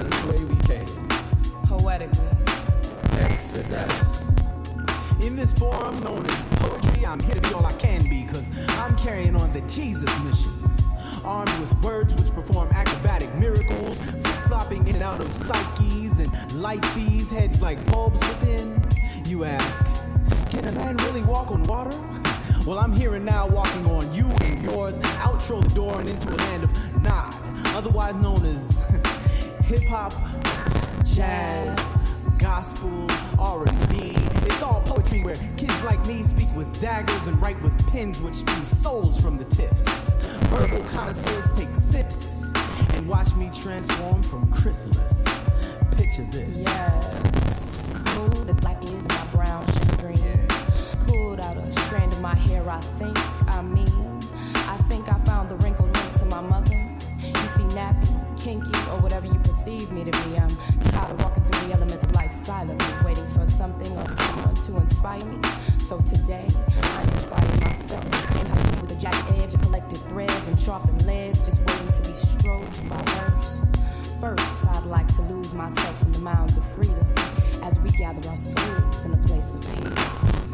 the way we came. Poetically. Exodus. In this forum known as poetry, I'm here to be all I can be, cause I'm carrying on the Jesus mission. Armed with words which perform acrobatic miracles, flip-flopping in and out of psyches and light these heads like bulbs within. You ask, can a man really walk on water? Well, I'm here and now walking on you and yours, outro the door and into a land of nod, otherwise known as hip-hop, jazz, gospel, R&B. It's all poetry where kids like me speak with daggers and write with pens which spew souls from the tips. Verbal connoisseurs take sips and watch me transform from chrysalis. Picture this. Yes. Smooth as black is my brown sugar dream. Yeah. Pulled out a strand of my hair, I think I found the wrinkle linked to my mother. You see, nappy, kinky, or whatever you perceive me to be. I'm tired of walking through the elements of life silently, waiting for something or someone to inspire me. So today, I inspire myself. And I see with a jagged edge of collected threads and sharpened leads, just waiting to be stroked by verse. First, I'd like to lose myself in the mounds of freedom as we gather our souls in a place of peace.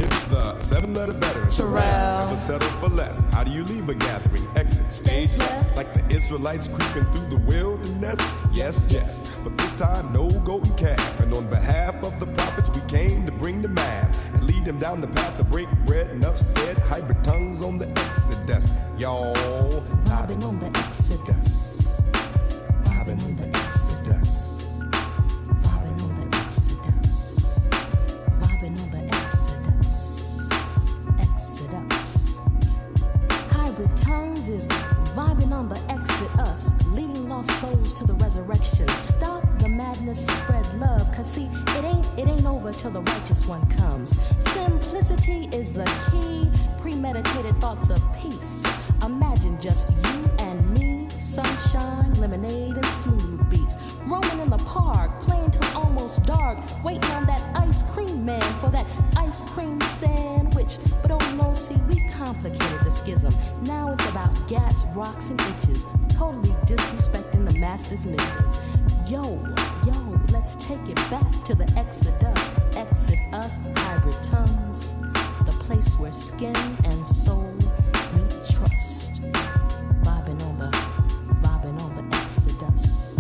It's the 7-letter veteran. Terrell. Never settle for less. How do you leave a gathering? Exit stage left. Like the Israelites creeping through the wilderness. Yes, yes. But this time, no golden calf. And on behalf of the prophets, we came to bring the math and lead them down the path to break bread. Enough said. Hybrid tongues on the Exodus. Y'all vibing on the Exodus. Vibing on the Exodus. Vibing on the Exodus. Vibing on the Exodus. Exodus. Hybrid tongues is vibing on the Exodus, leading lost souls to the resurrection. Stop the madness, spread love, cause see, it ain't over till the righteous one comes. Simplicity is the key, premeditated thoughts of peace. Imagine just you and me, sunshine, lemonade, and smooth beats. Roaming in the park, playing till almost dark, waiting on that ice cream man for that ice cream sandwich. But oh no, see, we complicated the schism. Now it's about gats, rocks, and itches, totally disrespecting the master's misses. Yo, let's take it back to the Exodus. Exit us, hybrid tongues, the place where skin and soul meet trust. Vibing on the Exodus.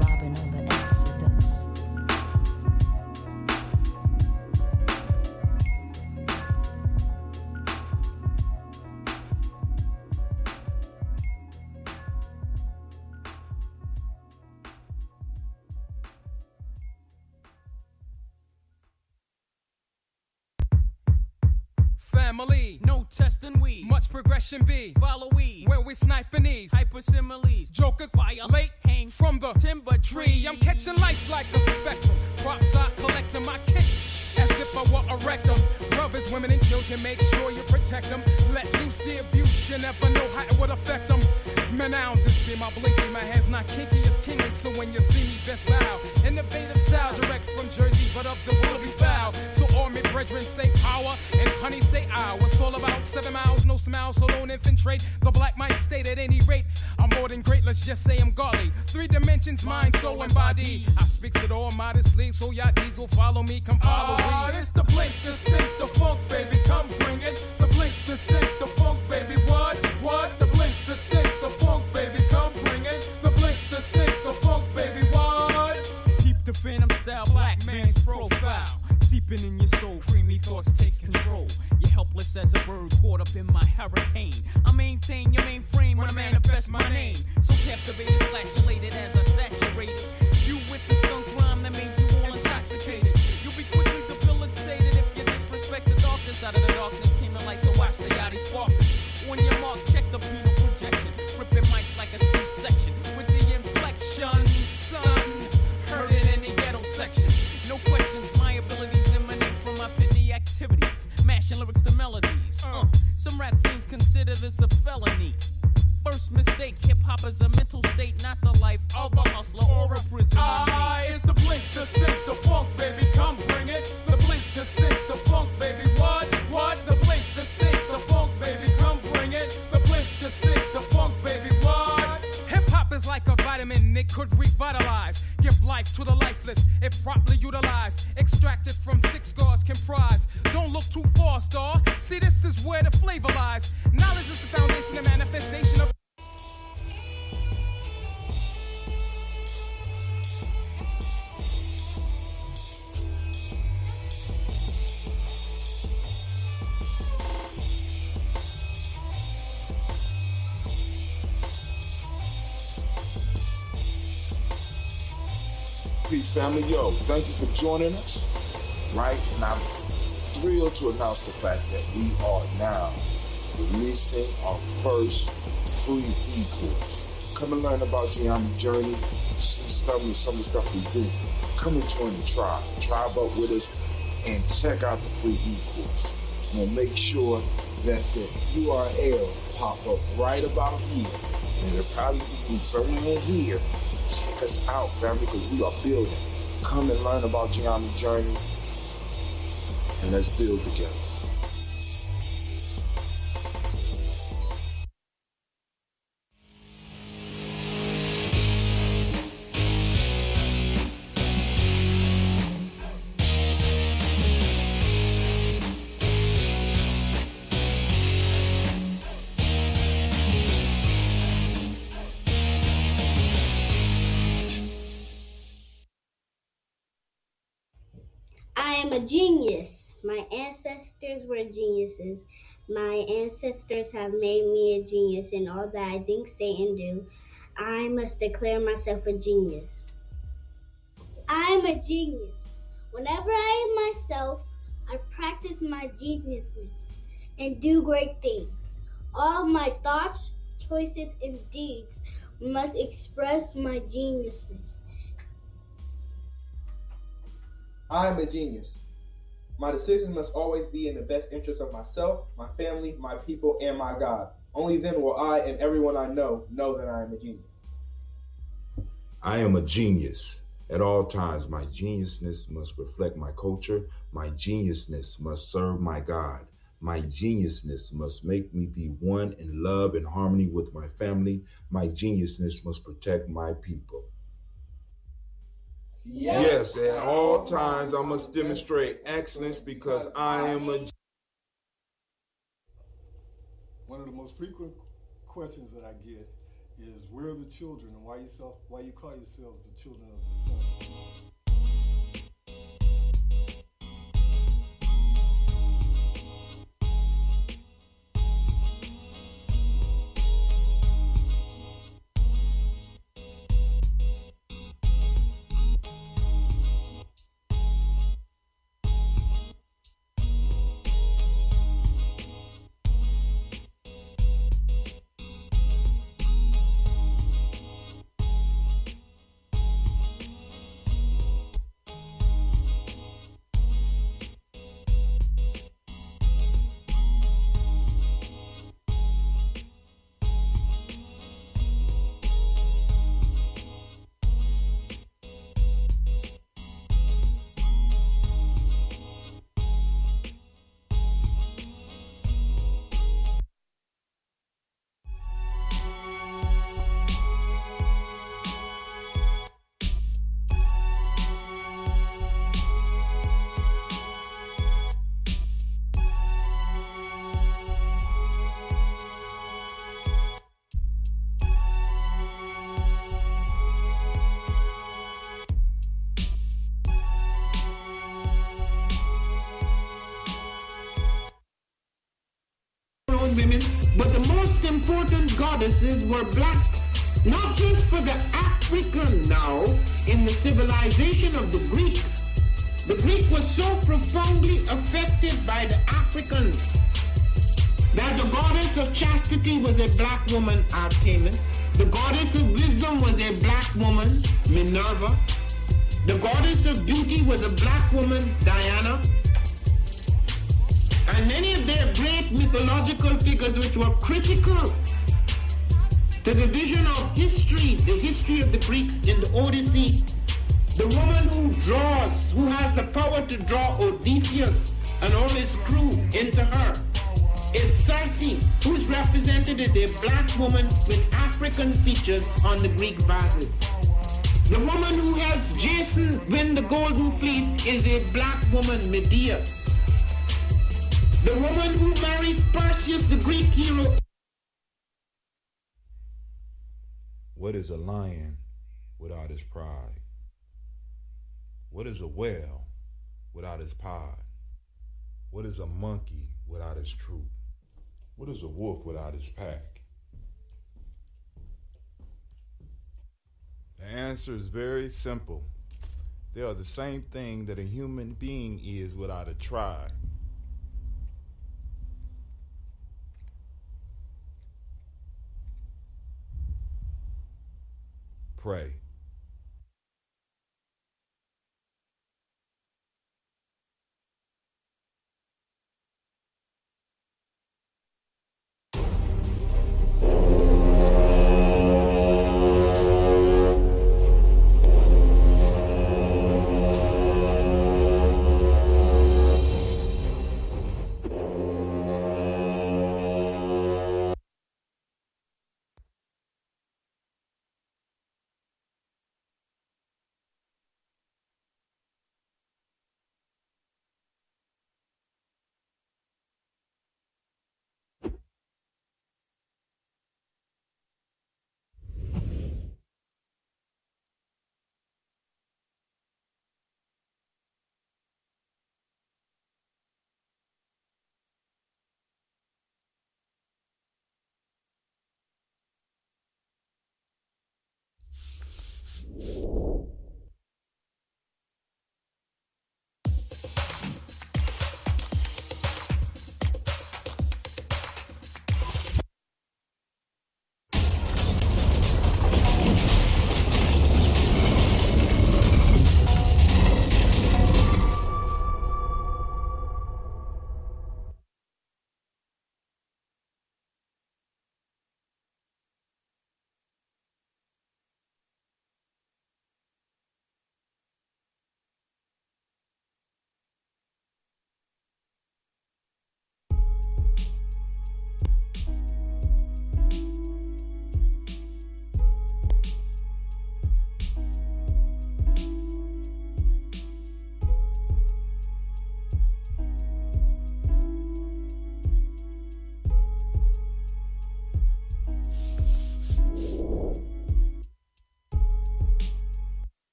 Vibing on the Exodus. Family, no testing we. Much progression be. Follow we. Where we sniping these. Hypersimiles. Jokers violate. Hang from the timber tree. I'm catching lights like a spectrum. Props I collecting my kick. As if I were a rectum. Brothers, women, and children, make sure you protect them. Let loose the abuse. You never know how it would affect them. Man, I don't just be my blinky. My hand's not kinky, it's kingly. So when you see me, best bow. Innovative style, direct from Jersey, but of the will be foul. So all my brethren say power, and honey say I. What's all about 7 miles, no smiles, so don't infiltrate. The black might state at any rate. I'm more than great, let's just say I'm godly. 3 dimensions, mind, soul, and body. I speaks it all modestly, so y'all these will follow me, come follow me. It's the blink, distinct, the funk, baby, come bring it. The blink, distinct, the funk, baby, what? The blink, distinct, the funk, baby, come bring it. The blink, distinct, the funk, baby, what? Keep the phantom style, black man's profile. Seeping in your soul, creamy thoughts takes control. You're helpless as a bird caught up in my hurricane. I maintain your mainframe when I manifest my name. So captivated, slash elated as I saturated you with the skunk rhyme that made you all intoxicated. You'll be quickly debilitated if you disrespect the darkness. Out of the darkness came the light, so watch the yachty sparkles. On your mark, check the penal projection. Ripping mics like a C-section with the inflection. Son, heard it in the ghetto section. No questions, my abilities emanate from my pithy activities. Mashing lyrics to melodies. Some rap fiends consider this a felony. First mistake, hip-hop is a mental state, not the life of a hustler or a prisoner. It's the blink, distinct, the funk, baby, come bring it. The blink, distinct, the funk, baby, what? The blink, distinct, the funk, baby, come bring it. The blink, distinct, the funk, baby, what? Hip-hop is like a vitamin, it could revitalize. Give life to the lifeless if properly utilized. Extracted from 6 scars comprised. Don't look too far, star. See, this is where the flavor lies. Knowledge is the foundation and manifestation of. Peace, family. Yo, thank you for joining us. Right? And I'm thrilled to announce the fact that we are now releasing our first free e-course. Come and learn about Gye-Nyame Journey, see some of the stuff we do. Come and join the tribe. Tribe up with us and check out the free e-course. We'll make sure that the URL pop up right about here. And it'll probably be somewhere in here. Check us out, family, because we are building. Come and learn about Gye-Nyame Journey, and let's build together. I am a genius. My ancestors were geniuses. My ancestors have made me a genius in all that I think, say, and do. I must declare myself a genius. I am a genius. Whenever I am myself, I practice my geniusness and do great things. All my thoughts, choices, and deeds must express my geniusness. I am a genius. My decisions must always be in the best interest of myself, my family, my people, and my God. Only then will I and everyone I know that I am a genius. I am a genius. At all times, my geniusness must reflect my culture. My geniusness must serve my God. My geniusness must make me be one in love and harmony with my family. My geniusness must protect my people. Yes, at all times I must demonstrate excellence because I am a... One of the most frequent questions that I get is, where are the children, and why you call yourselves the children of the sun? Women, but the most important goddesses were black, not just for the African now in the civilization of the Greek. The Greek was so profoundly affected by the Africans that the goddess of chastity was a black woman, Artemis. The goddess of wisdom was a black woman, Minerva. The goddess of beauty was a black woman, Diana. And many of their great mythological figures which were critical to the vision of history, the history of the Greeks in the Odyssey, the woman who has the power to draw Odysseus and all his crew into her, is Circe, who is represented as a black woman with African features on the Greek vases. The woman who helps Jason win the Golden Fleece is a black woman, Medea. The woman who marries Perseus, the Greek hero. What is a lion without his pride? What is a whale without his pod? What is a monkey without his troop? What is a wolf without his pack? The answer is very simple. They are the same thing that a human being is without a tribe. Pray.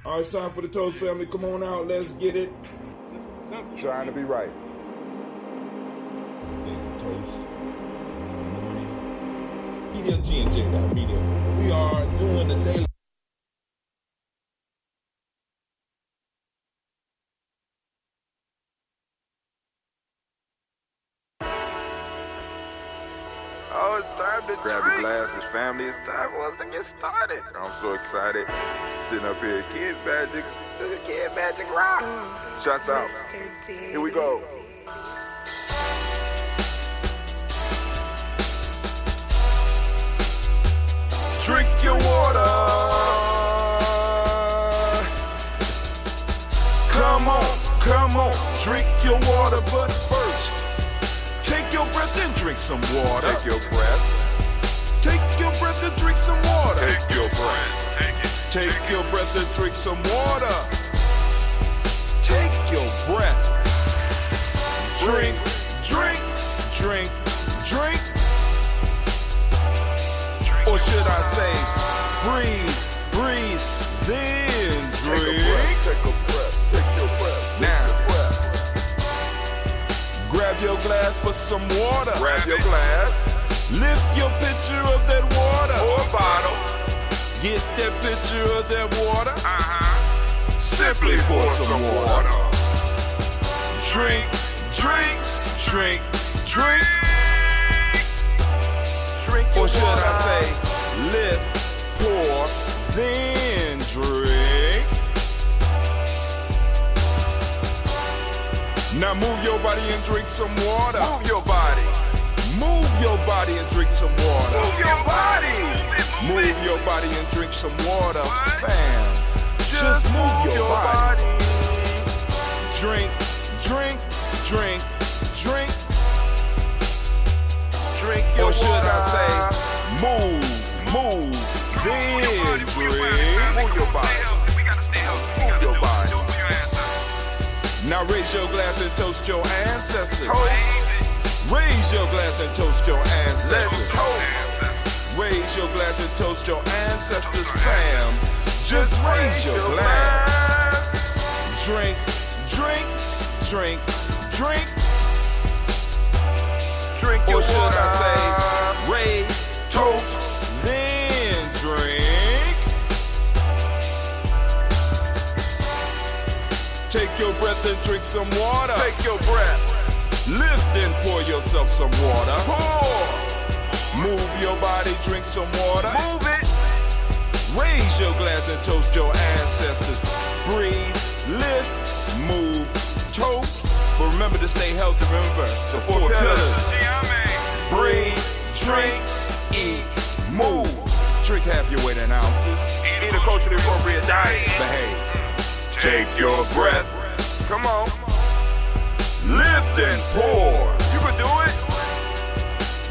All right, it's time for the Toast family. Come on out. Let's get it. Trying to be right. Daily Toast. Tomorrow morning. Media G&J.media. We are doing the daily. Oh, it's time to grab your glasses, family. It's time for us to get started. I'm so excited. Sitting up here, Kid Magic Rock. Shots out. Here we go. Drink your water. Come on, drink your water, but first, take your breath and drink some water. Take your breath. Take your breath and drink some water. Take your breath. Take your breath and drink some water. Take your breath. Drink. Or should I say, breathe, then drink. Take a breath. Take your breath. Now, grab your glass for some water. Grab your glass. Lift your pitcher of that water. Or bottle. Get that pitcher of that water. Simply pour some water. Drink. Or should I say, lift, pour, then drink. Now move your body and drink some water. Move your body. Move your body and drink some water. Move your body. Move your body and drink some water. Bam. Just move your body. Drink. drink. Drink your or should water. I say, move, then drink. Move your body. Move your body. Now raise your glass and toast your ancestors. Raise your glass and toast your ancestors. Raise your glass and toast your ancestors, fam. Just raise your glass. Drink, drink, drink, drink. Drink your or should water. I say, raise, toast, then drink. Take your breath and drink some water. Take your breath. Lift and pour yourself some water. Pour. Move your body, drink some water. Move it. Raise your glass and toast your ancestors. Breathe, lift, move, toast. But remember to stay healthy. Remember the four pillars. Breathe, drink, eat, move. Drink half your weight in ounces. Eat a culturally appropriate diet. Behave. Take your breath. Come on. Lift and pour. You can do it.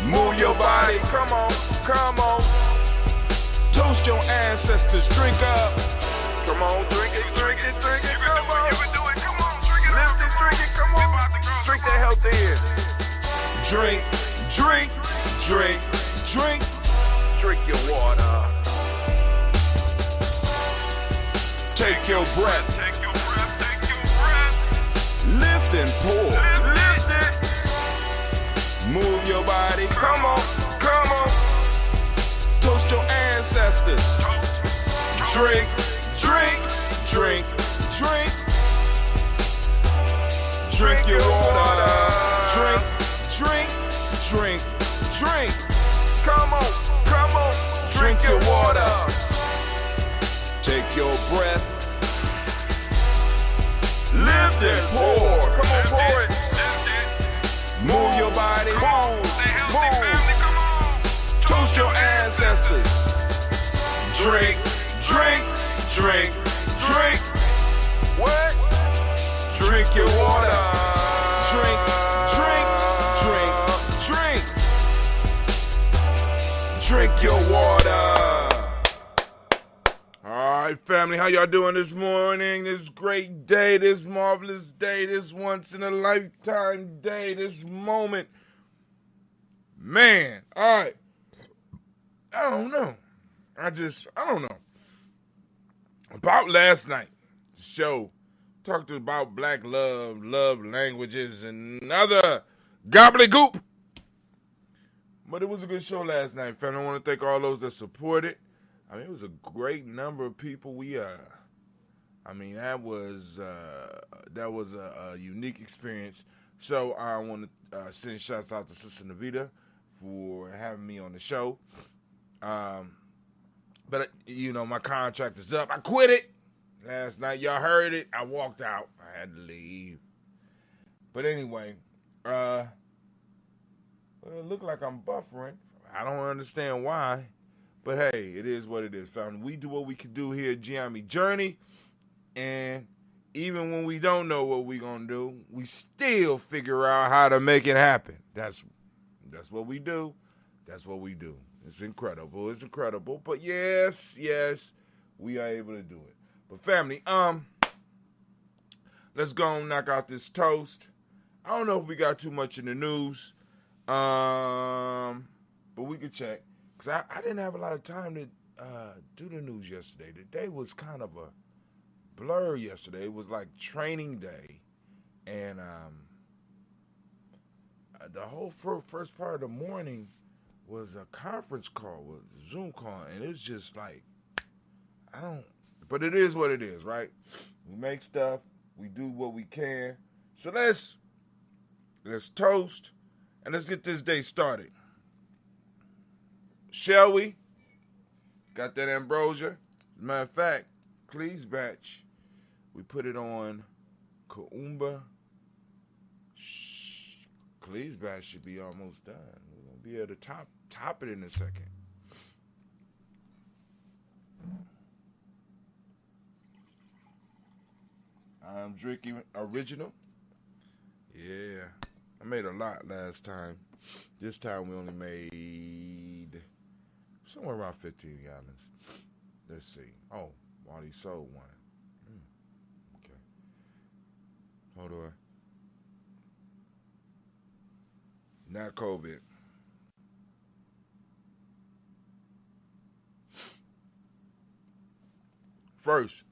Move your body. Come on. Come on. Toast your ancestors. Drink up. Come on. Drink it. Drink it. Drink it. Come on. You can do it. Come on. Drink it. Lift it. Drink it. Come on. Drink that health in. Drink. Drink. Drink. Drink. Drink your water. Take your breath. Take your breath. Take your breath. Lift and pour. Lift it. Move your body. Come on. Come on. Toast your ancestors. Drink. Drink. Drink. Drink. Drink your water. Drink. Drink. Drink. Drink. Come on. Come on. Drink your water. Take your breath. Lift and pour. Come on, pour it. Move your body. Move. Toast your ancestors. Drink. Drink. Drink. Drink. What? Drink your water. Drink. Drink. Drink. Drink. Drink your water. All right, family, how y'all doing this morning, this great day, this marvelous day, this once-in-a-lifetime day, this moment? Man, all right. I don't know. I don't know. About last night, the show talked about black love, love languages, and other gobbledygook. But it was a good show last night, family. I want to thank all those that supported. I mean, it was a great number of people. That was a unique experience. So I want to send shouts out to Sister Navita for having me on the show. But my contract is up. I quit it last night. Y'all heard it. I walked out. I had to leave. But anyway, it looked like I'm buffering. I don't understand why. But hey, it is what it is, family. We do what we can do here at Gye-Nyame Journey. And even when we don't know what we're going to do, we still figure out how to make it happen. That's what we do. That's what we do. It's incredible. It's incredible. But yes, we are able to do it. But family, let's go and knock out this toast. I don't know if we got too much in the news. But we could check. Because I didn't have a lot of time to do the news yesterday. The day was kind of a blur yesterday. It was like training day. And the whole first part of the morning was a conference call, was a Zoom call. And it's just like, but it is what it is, right? We make stuff. We do what we can. So let's toast and let's get this day started. Shall we? Got that ambrosia. As a matter of fact, Cleve's batch, we put it on Kaumba. Cleve's batch should be almost done. We're going to be able to top it in a second. I'm drinking original. Yeah. made a lot last time. This time we only made somewhere around 15 gallons. Let's see. Oh, Marty sold one. Okay. Hold on. Not COVID. First,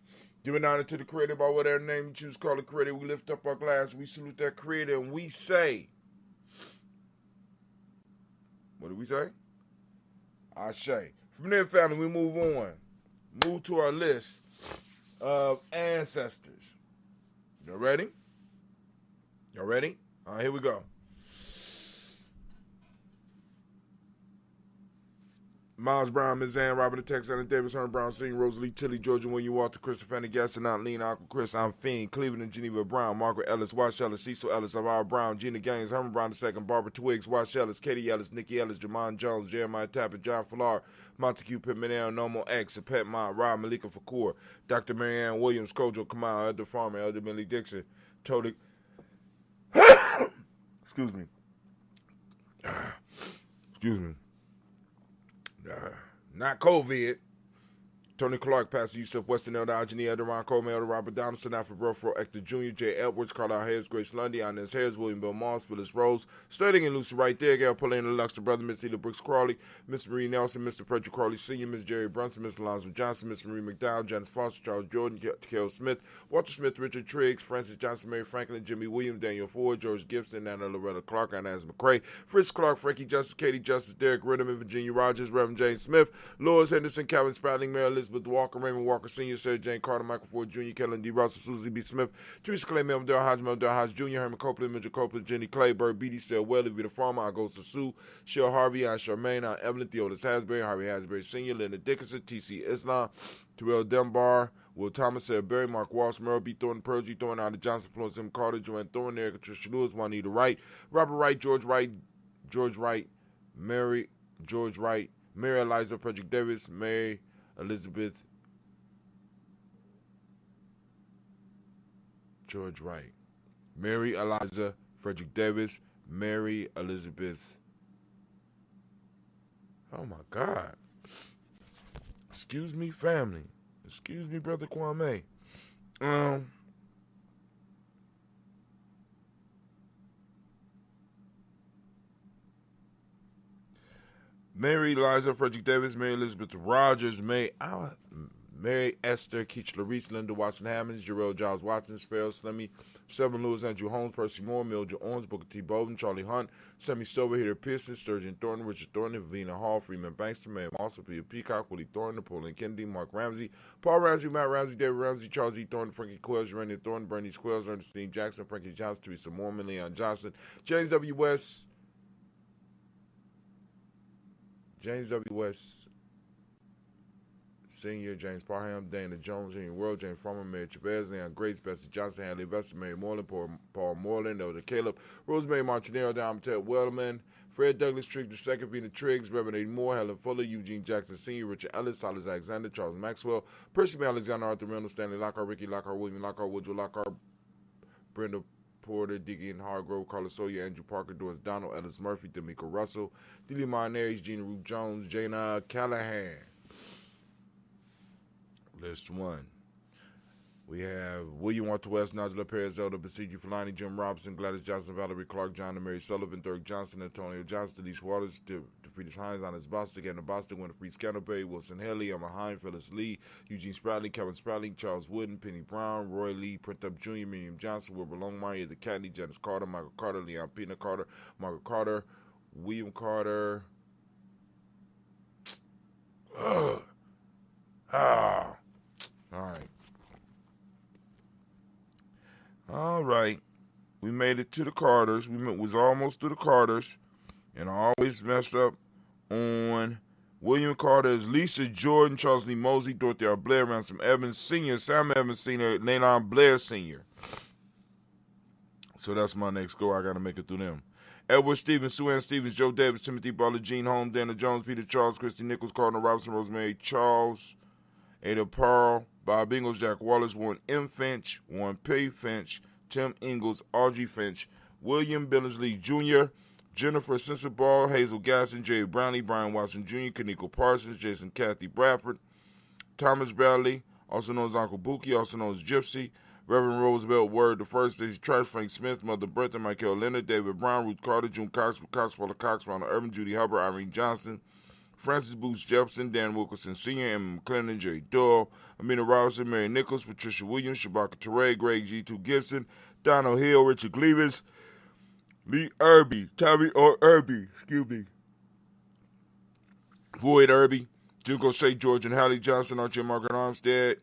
giving honor to the Creator by whatever name you choose to call the Creator. We lift up our glass, we salute that Creator, and we say, what do we say? Ashe. From there, family, we move on. Move to our list of ancestors. Y'all ready? Y'all ready? All right, here we go. Miles Brown, Ms. Ann, Robert the Texan, Davis, Herman Brown, Sr., Rosalie, Tilly, Georgia, William Walter, Christopher Pendergast, Aunt Lean, Uncle Chris, I'm Fiend, Cleveland and Geneva Brown, Margaret Ellis, Wash Ellis, Cecil Ellis, Alvaro Brown, Gina Gaines, Herman Brown II, Barbara Twiggs, Wash Ellis, Katie Ellis, Nikki Ellis, Jamon Jones, Jeremiah Tapper, John Fallar, Montague Pittman, Normal X, Pet Mont, Rob Malika Fakour, Dr. Marianne Williams, Kojo Kamal, Elder Farmer, Elder Billy Dixon, Tony. Excuse me. Excuse me. Not COVID. Tony Clark, Pastor Yusuf Weston, Elder Algeny, Elder Ron Coleman, Elder Robert Donaldson, Alfred Brofro, Hector Jr., J. Edwards, Carlisle Harris, Grace Lundy, Inez Harris, William Bill Moss, Phyllis Rose, Sterling and Lucy right there, Gail Paulina Luxor, Brother Miss Eda Brooks Crawley, Miss Marie Nelson, Mr. Frederick Crawley Sr., Miss Jerry Brunson, Miss Alonzo Johnson, Miss Marie McDowell, Janice Foster, Charles Jordan, Kel Smith, Walter Smith, Richard Triggs, Francis Johnson, Mary Franklin, Jimmy Williams, Daniel Ford, George Gibson, Anna Loretta Clark, Inez McCrae, Fritz Clark, Frankie Justice, Katie Justice, Derek Ridham, Virginia Rogers, Reverend James Smith, Lois Henderson, Calvin Spradling, Mary Elizabeth Walker, Raymond Walker Sr., Sarah Jane Carter, Michael Ford Jr., Kellen D. Russell, Susie B. Smith, Teresa Clay, Melvin Del Hodge Jr., Herman Copeland, Mitchell Copeland, Jenny Clay, Bird Beatty, Sel Welly, Vita Farmer, I Goes to Sue, Shell Harvey, I Charmaine, I Evelyn, Theodis Hasbury, Harvey Hasbury Sr., Linda Dickinson, T.C. Islam, Terrell Dunbar, Will Thomas, Sarah Berry, Mark Walsh, Merle B. Thornton, Pearl G. Thornton, Ida Johnson, Florence M. Carter, Joanne Thornton, Erica Tricia Lewis, Juanita Wright, Robert Wright, George Wright, Mary Eliza, Frederick Davis, Mary Elizabeth, George Wright, Mary Eliza, Frederick Davis, Mary Elizabeth. Oh my God. Excuse me, family. Excuse me, Brother Kwame. Mary Eliza, Frederick Davis, Mary Elizabeth Rogers, Mary Esther, Keach Larice, Linda Watson Hammonds, Jarrell Giles Watson, Sparrow Slimmy, Seven Lewis, Andrew Holmes, Percy Moore, Mildred Owens, Booker T. Bowden, Charlie Hunt, Sammy Stover, Heater Pearson, Sturgeon Thornton, Richard Thornton, Vina Hall, Freeman Bankster, Mary Moss, Peter Peacock, Willie Thornton, Napoleon Kennedy, Mark Ramsey, Paul Ramsey, Matt Ramsey, David Ramsey, Charles E. Thornton, Frankie Quells, Randy Thornton, Bernie Squells, Ernestine Jackson, Frankie Johnson, Teresa Mormon, Leon Johnson, James W. West, Senior, James Parham, Dana Jones, Junior World, James Farmer, Mary Chavez, Leon Grace, Bessie Johnson, Hadley Vester, Mary Moreland, Paul Moreland, Elder Caleb, Rosemary Martinero, Don Ted Wellman, Fred Douglas Triggs II, Vina Triggs, Reverend A. Moore, Helen Fuller, Eugene Jackson Sr., Richard Ellis, Silas Alexander, Charles Maxwell, Percy May Alexander, Arthur Reynolds, Stanley Lockhart, Ricky Lockhart, William Lockhart, Woodrow Lockhart, Brenda Porter, Diggy Hargrove, Carlos Sawyer, Andrew Parker, Doris Donald, Ellis Murphy, D'Amico Russell, Delia Monares, Gina Ruth Jones, Jana Callahan. List 1. We have William Walter West, Nigel Perez, Zelda Basiji Fulani, Jim Robinson, Gladys Johnson, Valerie Clark, John and Mary Sullivan, Dirk Johnson, Antonio Johnson, Denise Waters, DeFriedis Hines, Honest Bostic, Anna Bostic, Winifred Scantleberry, Wilson Haley, Emma Hine, Phyllis Lee, Eugene Spradley, Kevin Spradley, Charles Wooden, Penny Brown, Roy Lee, Print Up Jr., Miriam Johnson, Wilbur Longmire, The Cadney, Janice Carter, Michael Carter, Leon Pina Carter, Margaret Carter, William Carter. All right. We made it to the Carters. We was almost to the Carters. And I always messed up on William Carter is Lisa Jordan, Charles Lee Mosey, Dorothy R. Blair, Ransom Evans Sr., Sam Evans Sr., Naylon Blair Sr. So that's my next goal. I got to make it through them. Edward Stevens, Sue Ann Stevens, Joe Davis, Timothy Butler, Gene Holmes, Dana Jones, Peter Charles, Christy Nichols, Cardinal Robinson, Rosemary Charles, Ada Pearl, Bob Ingalls, Jack Wallace, Warren M. Finch, Warren P. Finch, Tim Ingalls, Audrey Finch, William Billingsley Jr., Jennifer Sensabaugh, Hazel Gasson, Jerry Brownlee, Brian Watson Jr., Kaniko Parsons, Jason Kathy Bradford, Thomas Bradley, also known as Uncle Buki, also known as Gypsy, Reverend Roosevelt Word I, Daisy Trash, Frank Smith, Mother Bertha, Michael Leonard, David Brown, Ruth Carter, June Cox, Paula Cox, Ronald Urban, Judy Hubbard, Irene Johnson, Francis Booth Jefferson, Dan Wilkerson Sr., Emma McClendon, Jerry Doyle, Amina Robinson, Mary Nichols, Patricia Williams, Shabaka Teray, Greg G2 Gibson, Donald Hill, Richard Gleavis, Lee Irby, Tommy or Irby, Void Irby, Junko Shea, George and Hallie Johnson, Archie Margaret Armstead,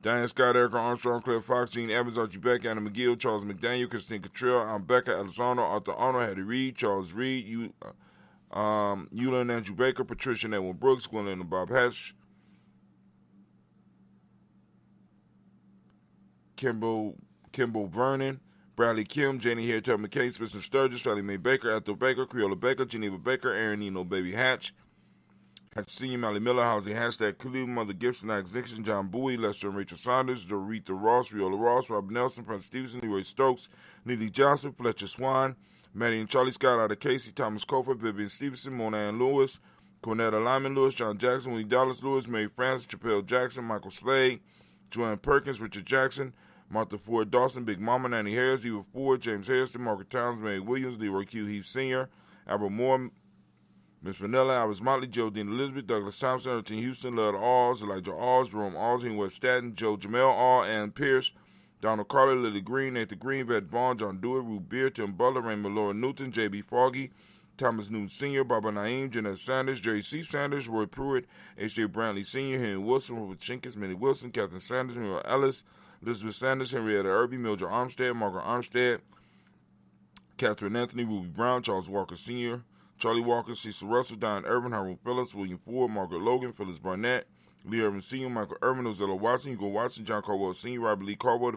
Diane Scott, Erica Armstrong, Claire Fox, Gene Evans, Archie Beck, Anna McGill, Charles McDaniel, Christine Cottrell, Becca, Alessandro, Arthur Arnold, Hattie Reed, Charles Reed, Eula and Andrew Baker, Patricia and Edwin Brooks, Gwendolyn and Bob Hatch, Kimbo Vernon, Bradley Kim, Janie Hare, Ted McKay, Spencer Sturgis, Sally Mae Baker, Ethel Baker, Creola Baker, Geneva Baker, Aaron Eno Baby Hatch, Senior Mally Miller, Housing Hashtag Kulu, Mother Gibson, Alex Dixon, John Bowie, Lester and Rachel Saunders, Dorita Ross, Riola Ross, Rob Nelson, Prince Stevenson, Leroy Stokes, Neely Johnson, Fletcher Swan, Maddie and Charlie Scott, Ada Casey, Thomas Cofer, Vivian Stevenson, Mona Ann Lewis, Cornetta Lyman Lewis, John Jackson, Willie Dallas Lewis, Mary Francis, Chappelle Jackson, Michael Slade, Joanne Perkins, Richard Jackson, Martha Ford Dawson, Big Mama, Nanny Harris, Eva Ford, James Harrison, Margaret Towns, Mary Williams, Leroy Q. Heath Sr., Albert Moore, Miss Vanilla, Alice Motley, Geraldine Elizabeth, Douglas Thompson, Ertin Houston, Lud Alls, Elijah Alls, Jerome Alls, West Staten, Joe Jamel All, Ann Pierce, Donald Carter, Lily Green, Nathan Green, Beth Vaughn, John Dewey, Ruth Beer, Tim Butler, Raymond Laura Newton, J.B. Foggy, Thomas Newton Sr., Barbara Naeem, Jeanette Sanders, Jerry C. Sanders, Roy Pruitt, H.J. Brantley Sr., Henry Wilson, Robert Jenkins, Minnie Wilson, Catherine Sanders, Muriel Ellis, Elizabeth Sanders, Henrietta Irby, Mildred Armstead, Margaret Armstead, Catherine Anthony, Ruby Brown, Charles Walker Sr., Charlie Walker, Cecil Russell, Diane Irvin, Harold Phillips, William Ford, Margaret Logan, Phyllis Barnett, Lee Irvin Sr., Michael Irvin, Ozella Watson, Hugo Watson, John Caldwell Sr., Robert Lee Caldwell,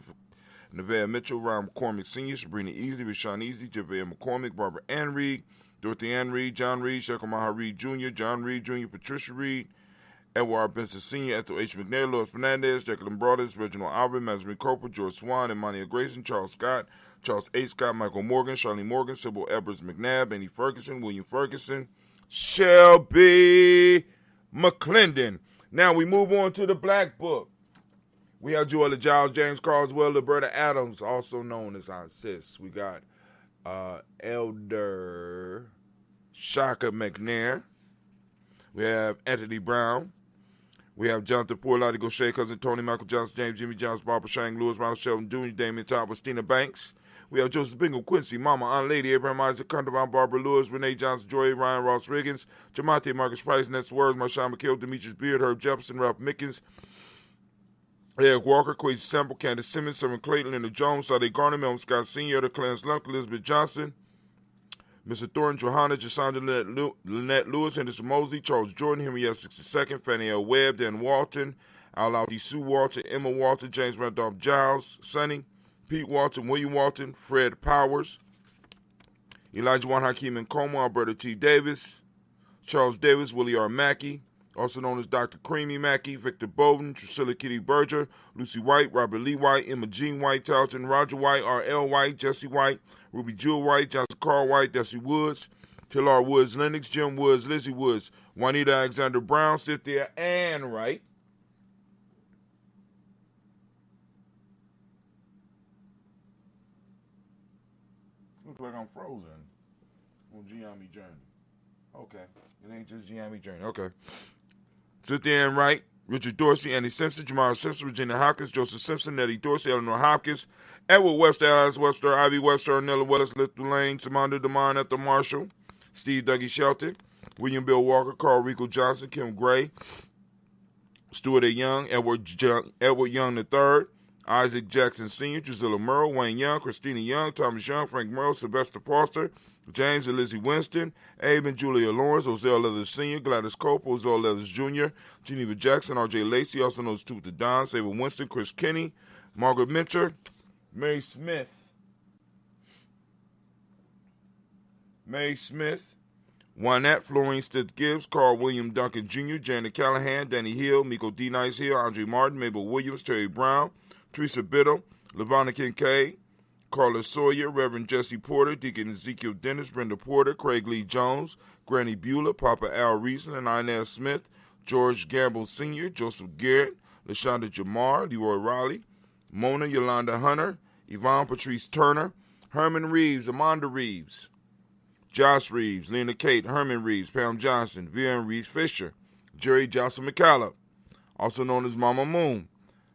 Nevaeh Mitchell, Ryan McCormick Sr., Sabrina Easley, Rashawn Easley, Javea McCormick, Barbara Ann Reed, Dorothy Ann Reed, John Reed, Shekel Maha Reed Jr., John Reed Jr., Patricia Reed, Edward Benson Sr., Ethel H. McNair, Louis Fernandez, Jacqueline Broaders, Reginald Alvin, Masmy Cooper, George Swan, Emmanuel Grayson, Charles Scott, Charles A. Scott, Michael Morgan, Charlene Morgan, Sybil Edwards McNabb, Annie Ferguson, William Ferguson, Shelby McClendon. Now we move on to the Black Book. We have Joella Giles, James Carswell, Roberta Adams, also known as our sis. We got Elder Shaka McNair. We have Anthony Brown. We have Jonathan Poor, Lottie Gaucher, Cousin Tony, Michael Johnson, James, Jimmy Johnson, Barbara Shang, Lewis, Ronald Sheldon Jr., Damien Top, Stina Banks. We have Joseph Bingham, Quincy, Mama, Aunt Lady, Abraham Isaac, Cunderbound, Barbara Lewis, Renee Johnson, Joy, Ryan Ross Riggins, Jamonte, Marcus Price, Nets Words, Marshawn McKill, Demetrius Beard, Herb Jefferson, Ralph Mickens, Eric Walker, Quasi Sample, Candace Simmons, Simon Clayton, Leonard Jones, Sade Garner, Melvin Scott Sr., The Clarence Lunk, Elizabeth Johnson, Mr. Thornton, Johanna, Jasandra Lynette Lewis, Henderson Mosley, Charles Jordan, Henry F. 62nd, Fannie L. Webb, Dan Walton, Al-Audi Sue Walton, Emma Walton, James Randolph Giles, Sonny, Pete Walton, William Walton, Fred Powers, Elijah Juan Hakeem Nkoma, Alberta T. Davis, Charles Davis, Willie R. Mackey, also known as Dr. Creamy Mackey, Victor Bowden, Drusilla Kitty Berger, Lucy White, Robert Lee White, Emma Jean White, Tarleton Roger White, R.L. White, Jesse White, Ruby Jewel White, Johnson Carl White, Desi Woods, Tillar Woods Lennox, Jim Woods, Lizzie Woods, Juanita Alexander Brown, Cynthia Ann Wright, looks like I'm frozen on Gye-Nyame Journey. Okay. It ain't just Gye-Nyame Journey. Okay. Cynthia Ann Wright, Richard Dorsey, Andy Simpson, Jamara Simpson, Virginia Hopkins, Joseph Simpson, Nettie Dorsey, Eleanor Hopkins, Edward Webster, Alice Webster, Ivy Webster, Nella Willis, Little Lane, Samanda DeMond, Ethel Marshall, Steve Dougie Shelton, William Bill Walker, Carl Rico Johnson, Kim Gray, Stuart A. Young, Edward Young III, Isaac Jackson Sr., Drusilla Merle, Wayne Young, Christina Young, Thomas Young, Frank Merle, Sylvester Foster, James and Lizzie Winston, Abe and Julia Lawrence, Ozell Leathers Sr., Gladys Cope, Ozell Leathers Jr., Geneva Jackson, R.J. Lacey, also known as Tooth the Don, Saber Winston, Chris Kinney, Margaret Minter, May Smith, Wynette, Florine Stith Gibbs, Carl William Duncan Jr., Janet Callahan, Danny Hill, Miko D. Nice Hill, Andre Martin, Mabel Williams, Terry Brown, Teresa Biddle, LaVonna Kincaid, Carla Sawyer, Reverend Jesse Porter, Deacon Ezekiel Dennis, Brenda Porter, Craig Lee Jones, Granny Beulah, Papa Al Reason, and Inez Smith, George Gamble Sr., Joseph Garrett, LaShonda Jamar, Leroy Raleigh, Mona Yolanda Hunter, Yvonne Patrice Turner, Herman Reeves, Amanda Reeves, Josh Reeves, Lena Kate, Herman Reeves, Pam Johnson, Vivian Reeves Fisher, Jerry Johnson McCallum, also known as Mama Moon,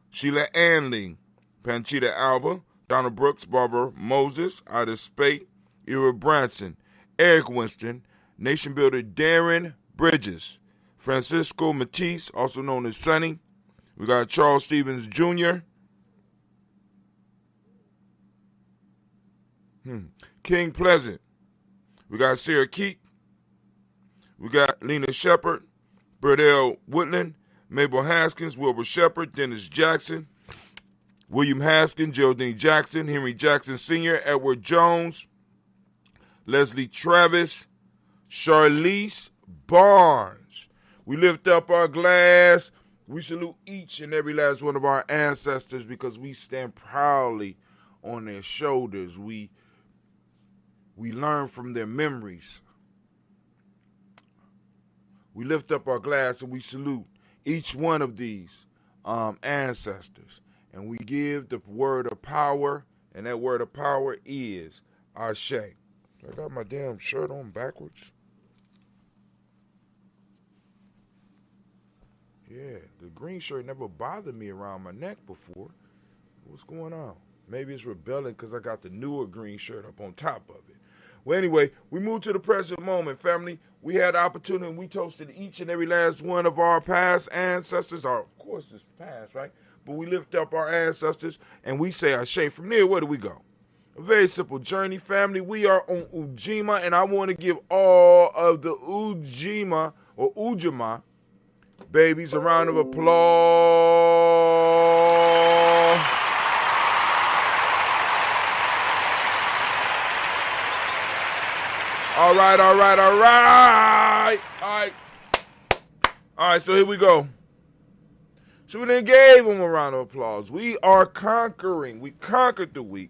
Sheila Anley, Panchita Alba, Donna Brooks, Barbara Moses, Ida Spate, Ira Branson, Eric Winston, Nation Builder Darren Bridges, Francisco Matisse, also known as Sonny. We got Charles Stevens Jr., King Pleasant. We got Sarah Keek. We got Lena Shepard, Burdell Woodland, Mabel Haskins, Wilbur Shepard, Dennis Jackson, William Haskins, Geraldine Jackson, Henry Jackson Sr., Edward Jones, Leslie Travis, Charlize Barnes. We lift up our glass. We salute each and every last one of our ancestors because we stand proudly on their shoulders. We learn from their memories. We lift up our glass and we salute each one of these ancestors. And we give the word of power, and that word of power is Ashe. I got my damn shirt on backwards. Yeah, the green shirt never bothered me around my neck before. What's going on? Maybe it's rebelling because I got the newer green shirt up on top of it. Well, anyway, we move to the present moment, family. We had the opportunity and we toasted each and every last one of our past ancestors. Of course, it's past, right? But we lift up our ancestors and we say Ashe. From there, where do we go? A very simple journey, family. We are on Ujamaa, and I want to give all of the Ujamaa or Ujamaa babies a round of applause. All right, so here we go. So we then gave them a round of applause. We are conquering. We conquered the week.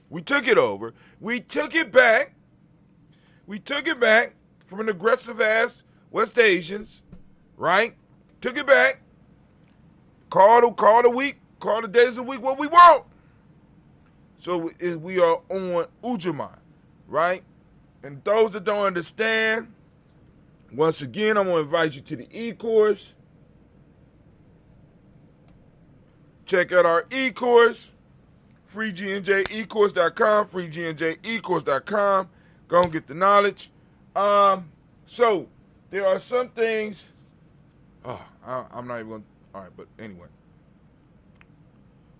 We took it over. We took it back. We took it back from an aggressive-ass West Asians, right? Took it back. Call the week, call the days of the week what we want. So we are on Ujamaa, right? And those that don't understand, once again, I'm going to invite you to the e-course. Check out our e-course, freegnjecourse.com, freegnjecourse.com. Go and get the knowledge. So there are some things. I'm not even going to. All right, but anyway.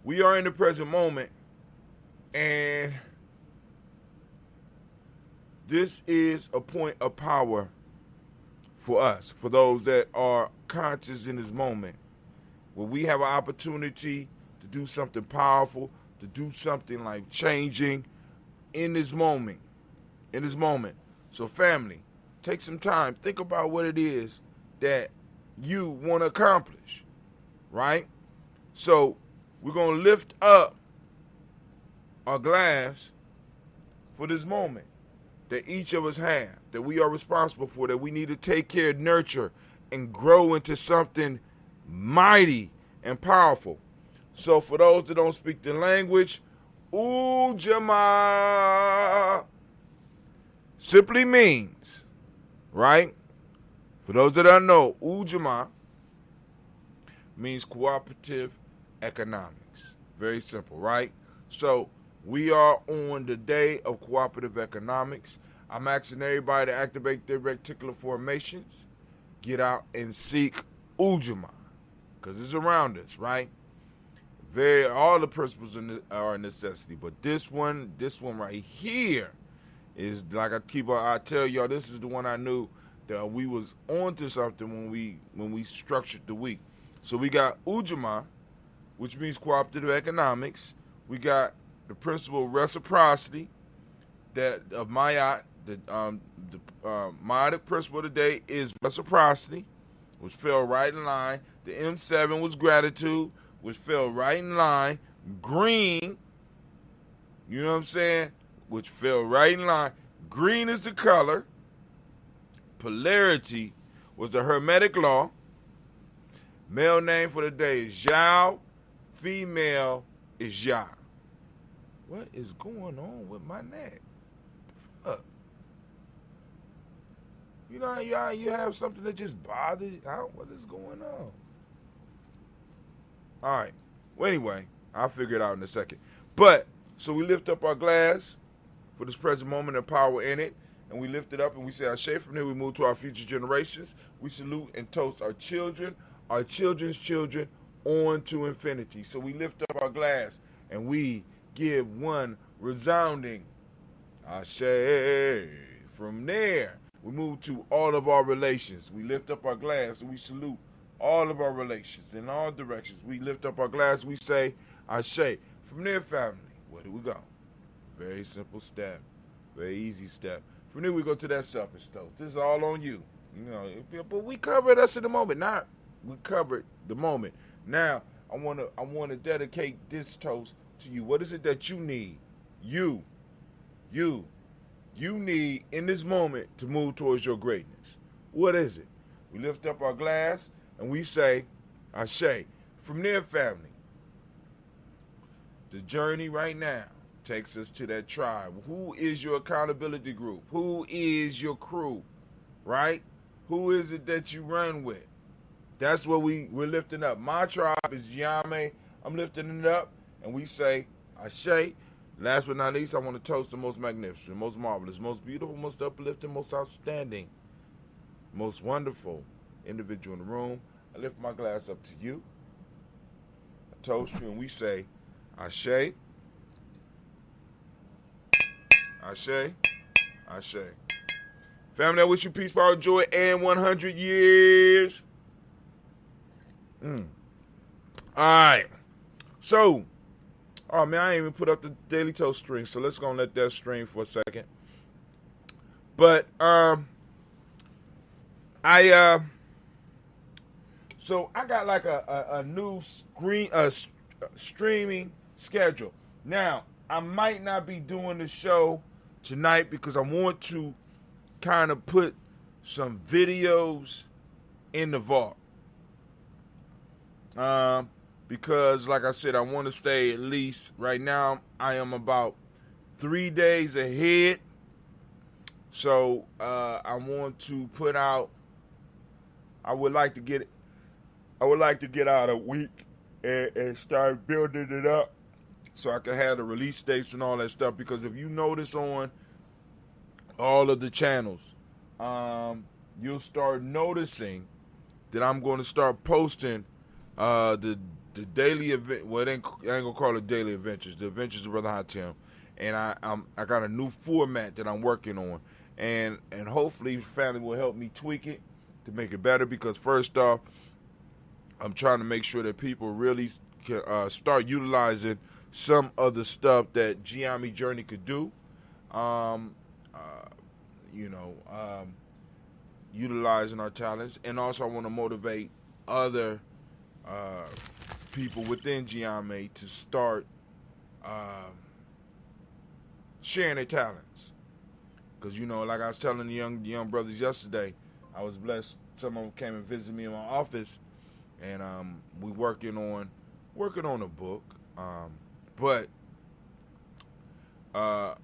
We are in the present moment, and this is a point of power for us, for those that are conscious in this moment, where we have an opportunity to do something powerful, to do something life-changing in this moment. So family, take some time. Think about what it is that you want to accomplish, right? So we're going to lift up our glass for this moment that each of us have, that we are responsible for, that we need to take care, nurture, and grow into something mighty and powerful. So for those that don't speak the language, Ujamaa simply means, right? For those that don't know, Ujamaa means cooperative economics. Very simple, right? So we are on the day of cooperative economics. I'm asking everybody to activate their reticular formations, get out and seek Ujamaa, because it's around us, right? All the principles are a necessity, but this one right here is like I tell y'all, this is the one I knew that we was onto something when we structured the week. So we got Ujamaa, which means cooperative economics. We got the principle of reciprocity that of Mayat. The Mayatic principle of the day is reciprocity, which fell right in line. The M7 was gratitude, which fell right in line. Green You know what I'm saying? Which fell right in line. Green is the color. Polarity was the Hermetic law. Male name for the day is Zhao. Female is Zha. What is going on with my neck? The fuck? You know, you have something that just bothers you. What is going on? All right. Well, anyway, I'll figure it out in a second. But, so we lift up our glass for this present moment and power in it. And we lift it up and we say, Ashe. From there, we move to our future generations. We salute and toast our children, our children's children, on to infinity. So we lift up our glass and we give one resounding Ashe. From there, we move to all of our relations. We lift up our glass and we salute all of our relations in all directions. We lift up our glass, we say Ashe. From there, family, where do we go? Very simple step. Very easy step. From there, we go to that selfish toast. This is all on you. You know, but we covered us in the moment. We covered the moment. Now, I wanna dedicate this toast to you. What is it that you need? You need in this moment to move towards your greatness. What is it? We lift up our glass and we say, Ashe. From there, family, the journey right now takes us to that tribe. Who is your accountability group? Who is your crew? Right? Who is it that you run with? That's what we're lifting up. My tribe is Gye-Nyame. I'm lifting it up, and we say, Ashe. Last but not least, I want to toast the most magnificent, most marvelous, most beautiful, most uplifting, most outstanding, most wonderful individual in the room. I lift my glass up to you. I toast you, and we say, Ashe. Ashe. Ashe. Family, I wish you peace, power, joy, and 100 years. All right. So, oh man, I ain't even put up the Daily Toast string, so let's go and let that string for a second. But so I got like a new streaming schedule. Now, I might not be doing the show tonight because I want to kind of put some videos in the vault. Because, like I said, I want to stay at least, right now, I am about 3 days ahead. So, I want to put out, I would like to get out a week and start building it up so I can have the release dates and all that stuff. Because if you notice on all of the channels, you'll start noticing that I'm going to start posting the daily event. Well, I ain't gonna call it daily adventures. The adventures of Brother Hot Tim, and I got a new format that I'm working on, and hopefully family will help me tweak it to make it better. Because first off, I'm trying to make sure that people really can, start utilizing some of the stuff that Gye-Nyame Journey could do. Utilizing our talents, and also I want to motivate other people within Gye-Nyame to start sharing their talents. Because, like I was telling the young brothers yesterday, I was blessed. Some of them came and visited me in my office, and we working on a book. But I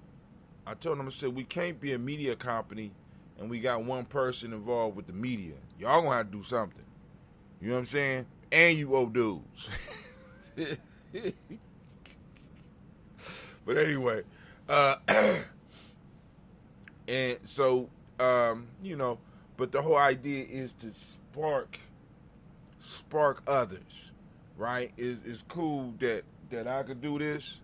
told them, I said, we can't be a media company and we got one person involved with the media. Y'all gonna have to do something. You know what I'm saying? And you owe dudes. But anyway, and so, but the whole idea is to spark others, right? It's cool that I could do this,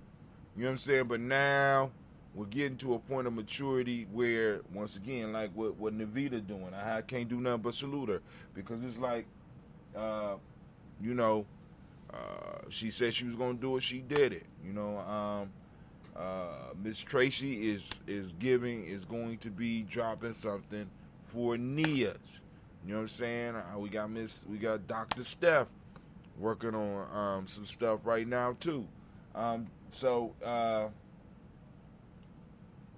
you know what I'm saying? But now we're getting to a point of maturity where, once again, like what Navita doing, I can't do nothing but salute her, because it's like, she said she was gonna do it, she did it. Miss Tracy is going to be dropping something for Nia's. You know what I'm saying? We got Dr. Steph working on some stuff right now too.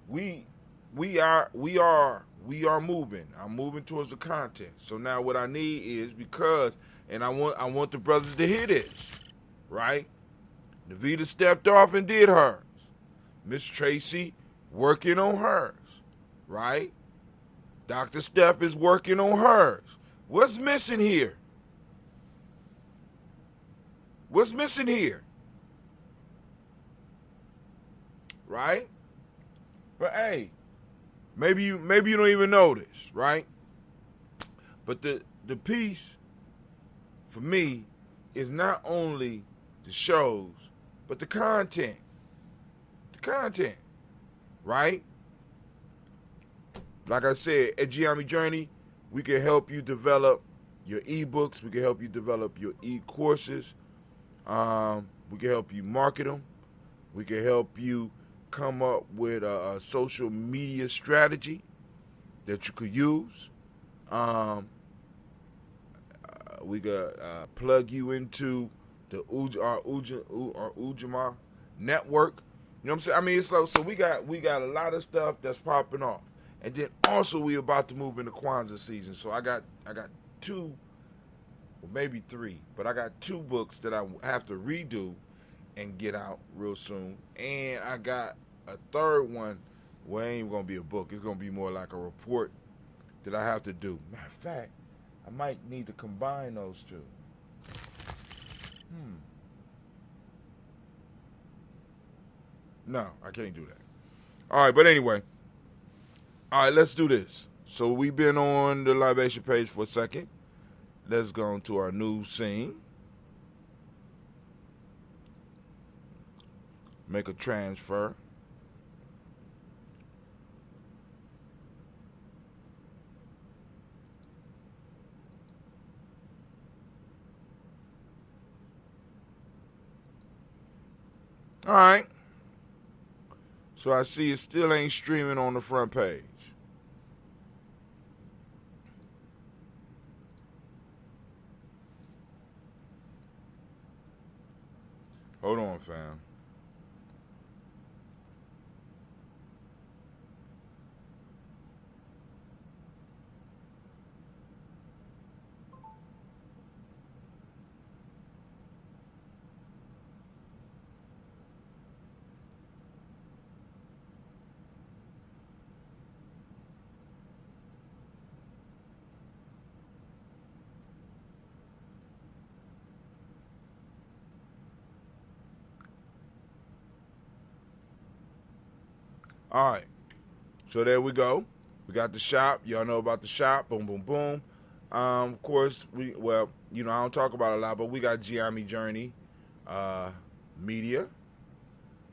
we are moving. I'm moving towards the content. So now what I need is I want the brothers to hear this, right? Navita stepped off and did hers. Miss Tracy working on hers, right? Dr. Steph is working on hers. What's missing here? What's missing here? Right? But hey, maybe you don't even know this, right? But the piece for me is not only the shows, but the content. The content, right? Like I said, at Gye-Nyame Journey, we can help you develop your ebooks. We can help you develop your e-courses. We can help you market them. We can help you come up with a social media strategy that you could use. We could plug you into the Ujamaa network. You know what I'm saying? I mean, so we got a lot of stuff that's popping off. And then also we about to move into Kwanzaa season. So I got two, or maybe three, but I got 2 books that I have to redo and get out real soon. And I got a third one where it ain't even going to be a book. It's going to be more like a report that I have to do. Matter of fact, I might need to combine those two. No, I can't do that. All right, but anyway. All right, let's do this. So we've been on the libation page for a second. Let's go into our new scene. Make a transfer. All right. So I see it still ain't streaming on the front page. Hold on, fam. All right, so there we go. We got the shop. Y'all know about the shop. Boom, boom, boom. Of course, I don't talk about it a lot, but we got Gye-Nyame Journey Media.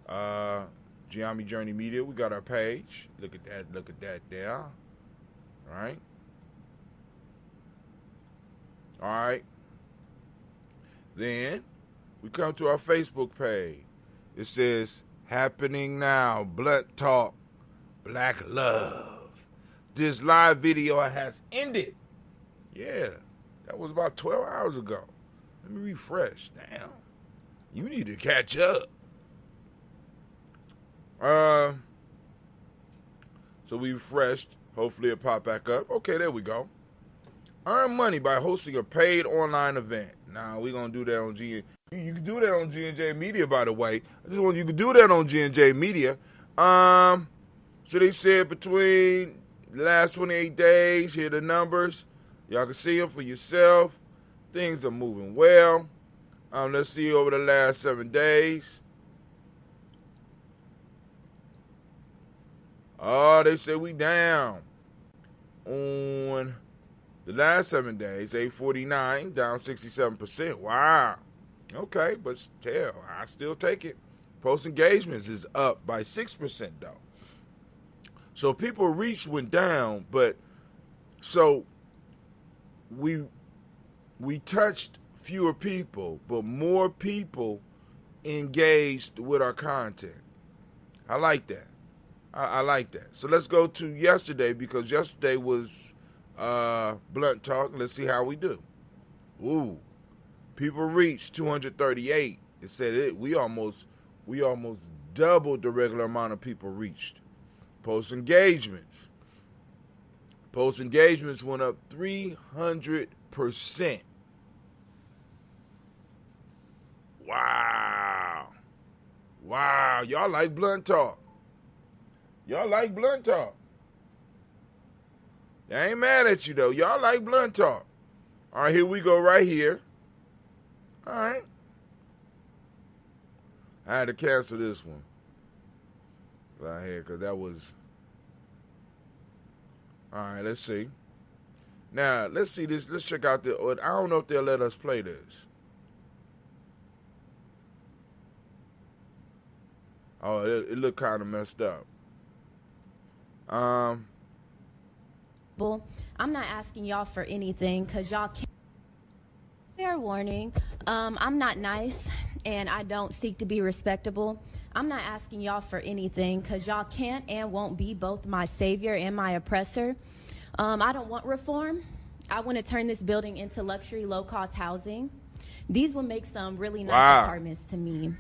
Gye-Nyame Journey Media. We got our page. Look at that there. All right. All right. Then we come to our Facebook page. It says, happening now, Blunt Talk, Black Love. This live video has ended. Yeah, that was about 12 hours ago. Let me refresh. Damn, you need to catch up. So we refreshed. Hopefully it'll pop back up. Okay, there we go. Earn money by hosting a paid online event. Now we're gonna do that on G. You can do that on G&J Media, by the way. You can do that on G&J Media. So they said between the last 28 days, here are the numbers. Y'all can see them for yourself. Things are moving well. Let's see over the last 7 days. Oh, they say we down. On the last 7 days, 849, down 67%. Wow. Okay, but still, I still take it. Post engagements is up by 6%, though. So people reach went down, but so we touched fewer people, but more people engaged with our content. I like that. I like that. So let's go to yesterday, because yesterday was Blunt Talk. Let's see how we do. Ooh. People reached 238. It said we almost doubled the regular amount of people reached. Post engagements. Post engagements went up 300%. Wow. Wow. Y'all like blunt talk. Y'all like blunt talk. I ain't mad at you, though. Y'all like blunt talk. All right, here we go right here. All right. I had to cancel this one right here because that was... All right, let's see. Now, let's see this. Let's check out the... I don't know if they'll let us play this. Oh, it looked kind of messed up. I'm not asking y'all for anything because y'all can't. Fair warning, I'm not nice and I don't seek to be respectable. I'm not asking y'all for anything because y'all can't and won't be both my savior and my oppressor. I don't want reform. I want to turn this building into luxury, low-cost housing. These will make some really nice apartments to me.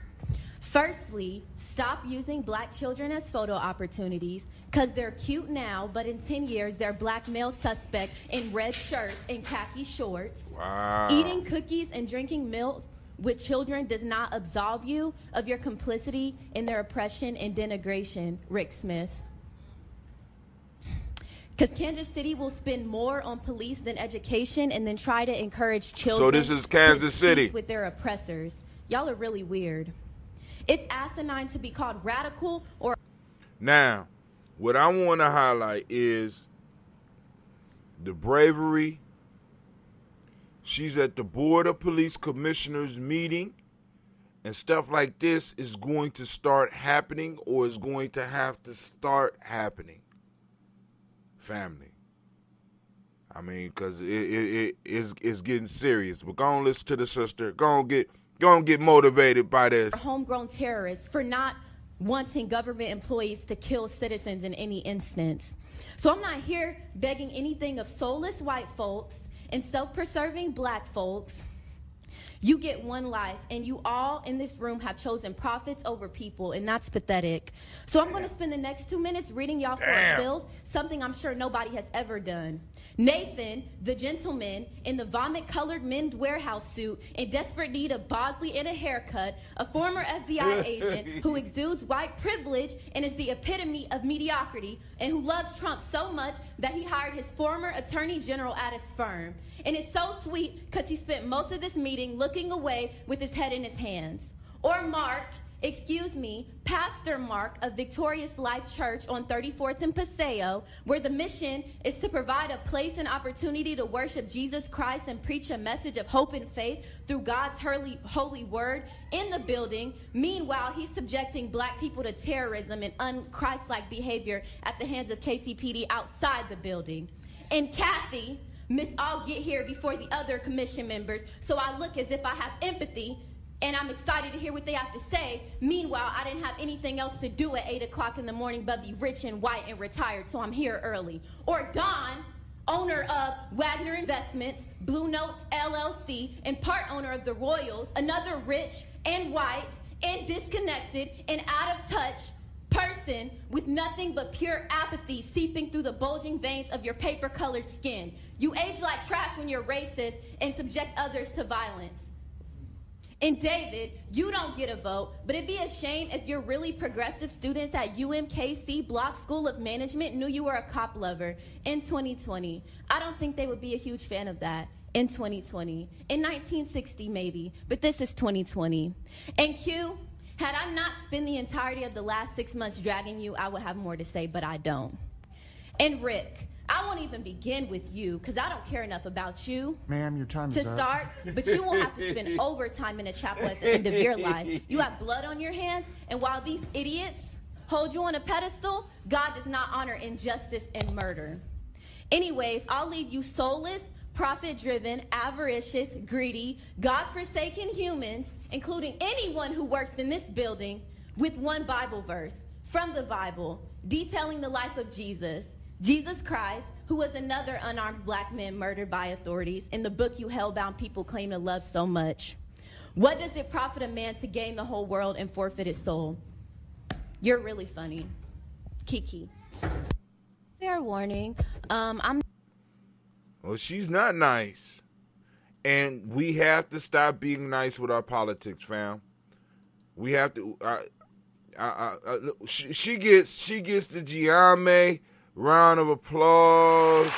Firstly, stop using black children as photo opportunities because they're cute now, but in 10 years, they're black male suspect in red shirts and khaki shorts. Wow. Eating cookies and drinking milk with children does not absolve you of your complicity in their oppression and denigration, Rick Smith. Because Kansas City will spend more on police than education and then try to encourage children so this is Kansas City with their oppressors. Y'all are really weird. It's asinine to be called radical or... Now, what I want to highlight is the bravery. She's at the Board of Police Commissioners meeting, and stuff like this is going to start happening or is going to have to start happening. Family. I mean, because it's getting serious. But go on, listen to the sister. Go on, get motivated by this. Homegrown terrorists for not wanting government employees to kill citizens in any instance. So I'm not here begging anything of soulless white folks and self-preserving black folks. You get one life, and you all in this room have chosen profits over people, and that's pathetic. So I'm going to spend the next 2 minutes reading y'all for a filth, something I'm sure nobody has ever done. Nathan, the gentleman, in the vomit-colored men's warehouse suit, in desperate need of Bosley and a haircut, a former FBI agent who exudes white privilege and is the epitome of mediocrity, and who loves Trump so much that he hired his former attorney general at his firm. And it's so sweet because he spent most of this meeting looking away with his head in his hands. Or Mark, Pastor Mark of Victorious Life Church on 34th and Paseo, where the mission is to provide a place and opportunity to worship Jesus Christ and preach a message of hope and faith through God's holy word in the building. Meanwhile, he's subjecting black people to terrorism and un-Christ-like behavior at the hands of KCPD outside the building. And Kathy, Miss, I'll get here before the other commission members, so I look as if I have empathy, and I'm excited to hear what they have to say. Meanwhile, I didn't have anything else to do at 8 o'clock in the morning but be rich and white and retired, so I'm here early. Or Don, owner of Wagner Investments, Blue Notes LLC, and part owner of the Royals, another rich and white and disconnected and out of touch person with nothing but pure apathy seeping through the bulging veins of your paper-colored skin. You age like trash when you're racist and subject others to violence. And David, you don't get a vote, but it'd be a shame if your really progressive students at UMKC Block School of Management knew you were a cop lover in 2020. I don't think they would be a huge fan of that in 2020. In 1960 maybe, but this is 2020. And Q, had I not spent the entirety of the last 6 months dragging you, I would have more to say, but I don't. And Rick, I won't even begin with you because I don't care enough about you. Ma'am, your time is up. To start, but you will have to spend overtime in a chapel at the end of your life. You have blood on your hands, and while these idiots hold you on a pedestal, God does not honor injustice and murder. Anyways, I'll leave you soulless, profit-driven, avaricious, greedy, God-forsaken humans, including anyone who works in this building, with one Bible verse from the Bible detailing the life of Jesus Christ, who was another unarmed black man murdered by authorities in the book you hellbound people claim to love so much. What does it profit a man to gain the whole world and forfeit his soul? You're really funny. Kiki. Fair warning. I'm. Well, she's not nice. And we have to stop being nice with our politics, fam. We have to. She gets the Gye-Nyame round of applause.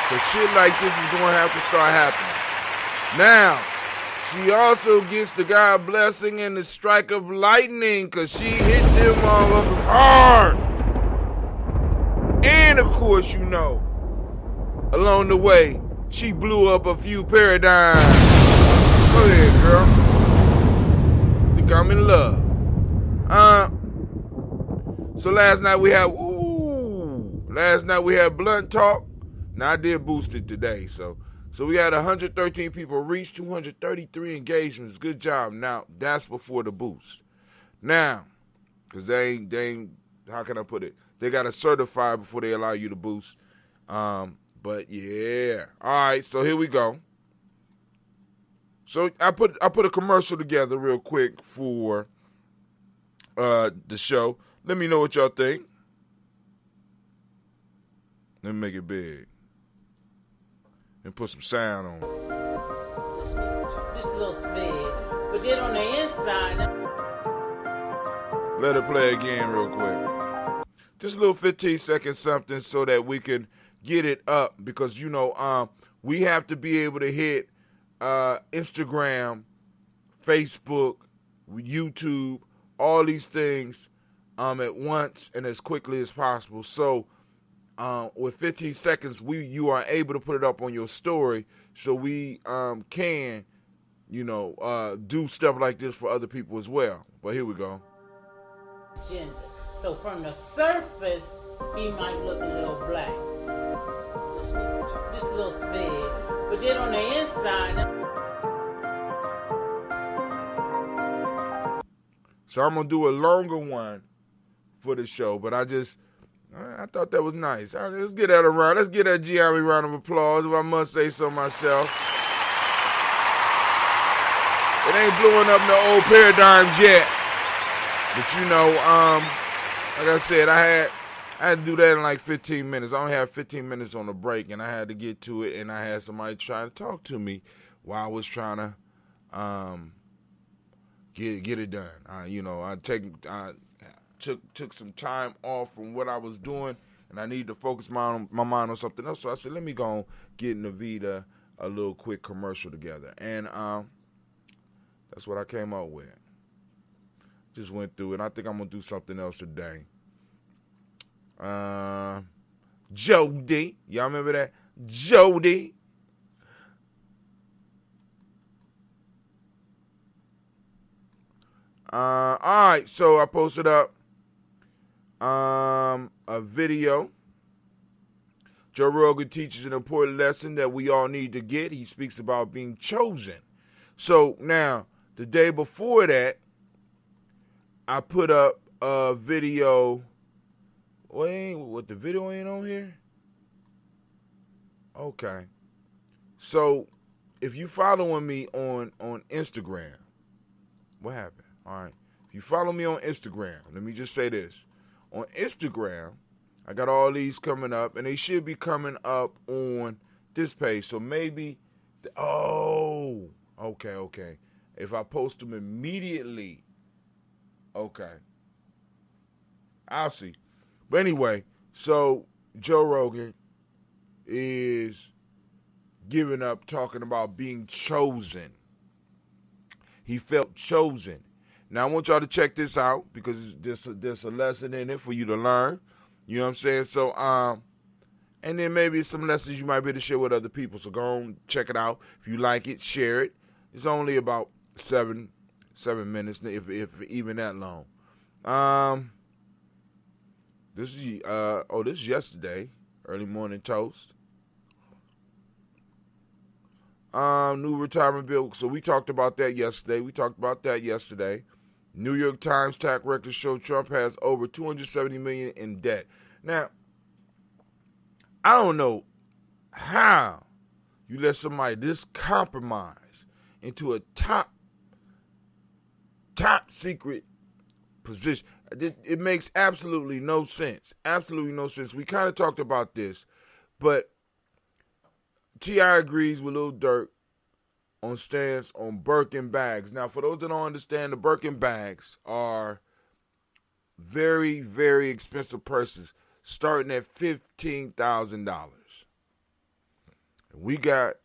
Because shit like this is going to have to start happening. Now, she also gets the God blessing and the strike of lightning because she hit them motherfuckers hard. And, of course, you know, along the way, she blew up a few paradigms. Go ahead, girl. Think I'm in love. So last night we had Blunt Talk. Now I did boost it today. So we had 113 people reach, 233 engagements. Good job. Now, that's before the boost. Now, because they ain't, how can I put it? They got to certify before they allow you to boost. But yeah. All right, so here we go. So I put a commercial together real quick for the show. Let me know what y'all think. Let me make it big. And put some sound on. Just a little smidge. But then on the inside. Let it play again real quick. Just a little 15-second something so that we can get it up. Because, you know, we have to be able to hit Instagram, Facebook, YouTube, all these things at once and as quickly as possible. So with 15 seconds, you are able to put it up on your story so we can, you know, do stuff like this for other people as well. But here we go. Gender. So from the surface, he might look a little black. Just a little smidge. But then on the inside. So I'm going to do a longer one for the show, but I thought that was nice. Let's get that around. Let's get that Gye-Nyame round of applause, if I must say so myself. It ain't blowing up no old paradigms yet. But you know, like I said, I had to do that in like 15 minutes. I only had 15 minutes on the break, and I had to get to it, and I had somebody trying to talk to me while I was trying to get it done. You know, I took some time off from what I was doing, and I needed to focus my mind on something else. So I said, let me go and get Navita a little quick commercial together. And that's what I came up with. Just went through it, and I think I'm going to do something else today. Jody. Y'all remember that? Jody. All right, so I posted up a video. Joe Rogan teaches an important lesson that we all need to get. He speaks about being chosen. So now, the day before that, I put up a video. What the video ain't on here? Okay. So, if you following me on Instagram, what happened? All right. If you follow me on Instagram, let me just say this. On Instagram, I got all these coming up, and they should be coming up on this page. So maybe, okay. If I post them immediately, okay. I'll see. But anyway, so Joe Rogan is giving up talking about being chosen. He felt chosen. Now, I want y'all to check this out because there's a lesson in it for you to learn. You know what I'm saying? So, and then maybe some lessons you might be able to share with other people. So go on, check it out. If you like it, share it. It's only about 7 minutes, if even that long. This is yesterday, early morning toast. New retirement bill. So we talked about that yesterday. New York Times tax records show Trump has over $270 million in debt. Now, I don't know how you let somebody this compromise into a top secret position. It makes absolutely no sense. Absolutely no sense. We kind of talked about this, but T.I. agrees with Lil Durk on stance on Birkin bags. Now, for those that don't understand, the Birkin bags are very, very expensive purses, starting at $15,000. We got,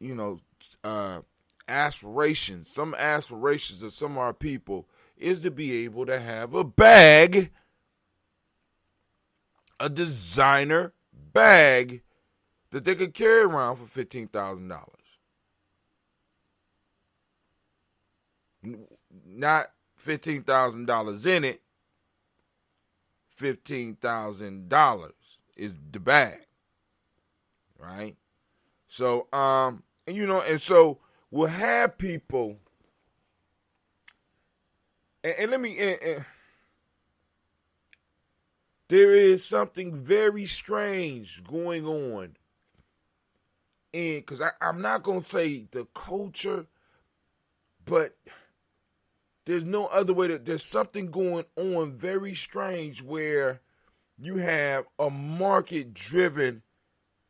aspirations. Some aspirations of some of our people is to be able to have a bag, a designer bag that they could carry around for $15,000. Not $15,000 in it. $15,000 is the bag, right? So, and so we'll have people, and let me, there is something very strange going on, and because I'm not going to say the culture, but there's no other way there's something going on very strange where you have a market-driven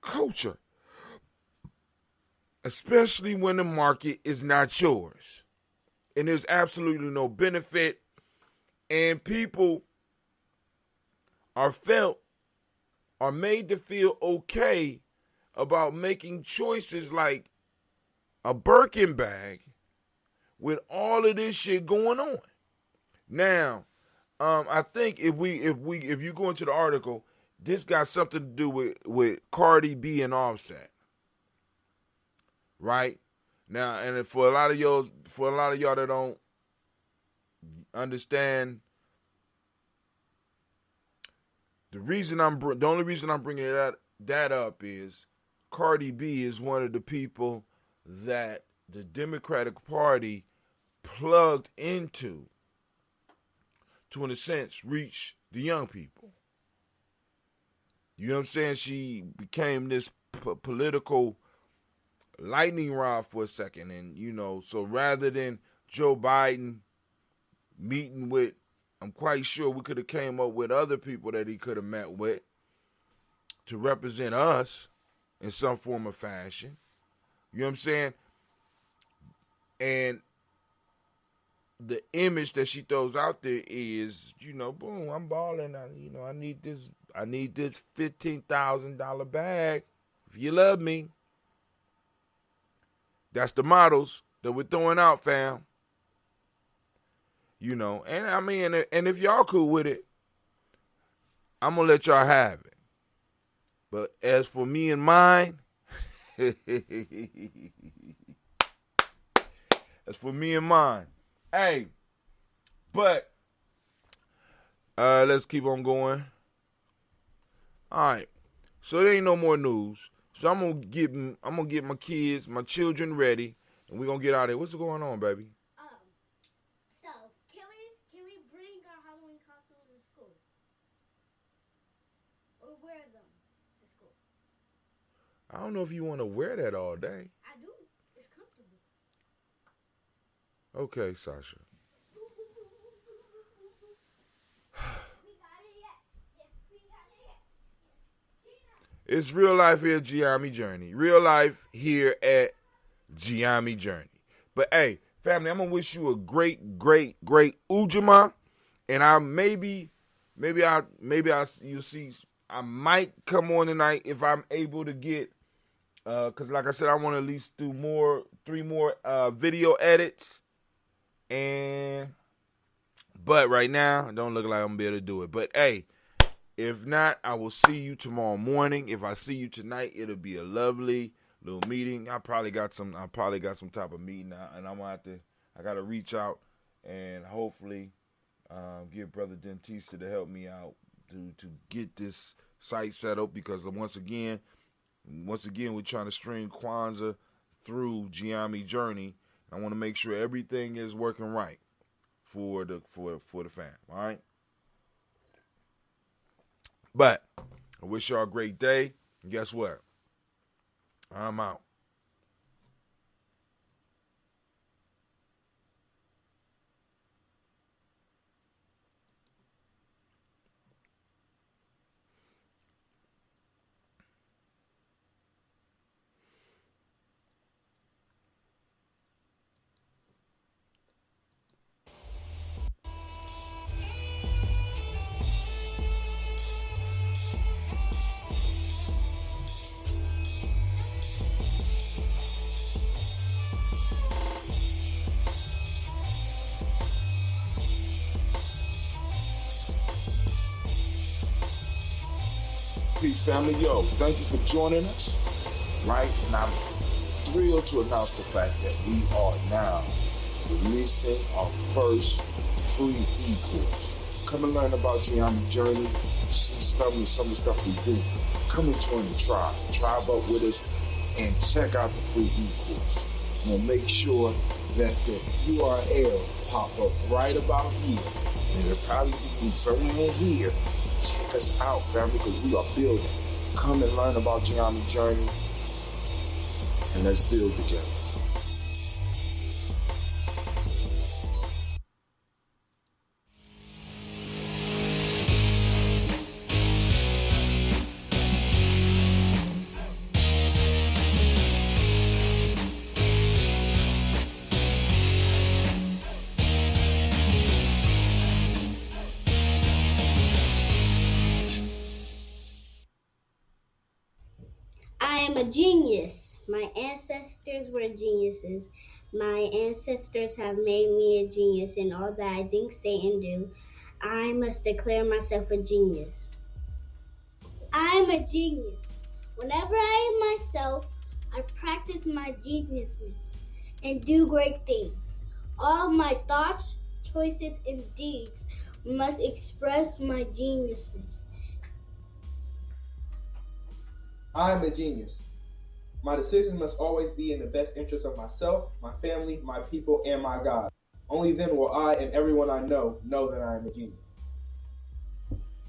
culture, especially when the market is not yours. And there's absolutely no benefit. And people are made to feel okay about making choices like a Birkin bag with all of this shit going on. Now, I think if you go into the article, this got something to do with Cardi B and Offset. Right? Now, and for a lot of y'all that don't understand, the only reason I'm bringing that up is Cardi B is one of the people that the Democratic Party plugged into to, in a sense, reach the young people. You know what I'm saying? She became this political lightning rod for a second. And, so rather than Joe Biden meeting with, I'm quite sure we could have came up with other people that he could have met with to represent us in some form of fashion. You know what I'm saying? And the image that she throws out there is, boom, I'm balling. I need this $15,000 bag. If you love me. That's the models that we're throwing out, fam. And I mean, and if y'all cool with it, I'm going to let y'all have it. But as for me and mine, hey, but let's keep on going. All right. So there ain't no more news. So I'm gonna get my kids, my children ready, and we're gonna get out of here. What's going on, baby? So can we bring our Halloween costumes to school? Or wear them to school? I don't know if you want to wear that all day. I do. It's comfortable. Okay, Sasha. It's real life here at Gye-Nyame Journey. Real life here at Gye-Nyame Journey. But hey, family, I'm gonna wish you a great, great, great Ujamaa. And I you'll see. I might come on tonight if I'm able to get, cause like I said, I want to at least do 3 more video edits. But right now, it don't look like I'm gonna be able to do it. But hey. If not, I will see you tomorrow morning. If I see you tonight, it'll be a lovely little meeting. I probably got some type of meeting now, and I gotta reach out and hopefully get Brother Dentista to help me out to get this site set up, because once again, we're trying to string Kwanzaa through Gye-Nyame Journey. I want to make sure everything is working right for the fam. All right. But I wish y'all a great day. And guess what? I'm out. Peace, family. Yo, thank you for joining us. Right? And I'm thrilled to announce the fact that we are now releasing our first free e-course. Come and learn about Gye-Nyame Journey. See some of the stuff we do. Come and join the tribe. Tribe up with us and check out the free e-course. We'll make sure that the URL pop up right about here. And it'll probably be somewhere in here. Check us out, family, because we are building. Come and learn about Gye-Nyame Journey, and let's build together. I am a genius. My ancestors were geniuses. My ancestors have made me a genius in all that I think, say, and do. I must declare myself a genius. I am a genius. Whenever I am myself, I practice my geniusness and do great things. All my thoughts, choices, and deeds must express my geniusness. I am a genius. My decisions must always be in the best interest of myself, my family, my people, and my God. Only then will I and everyone I know that I am a genius.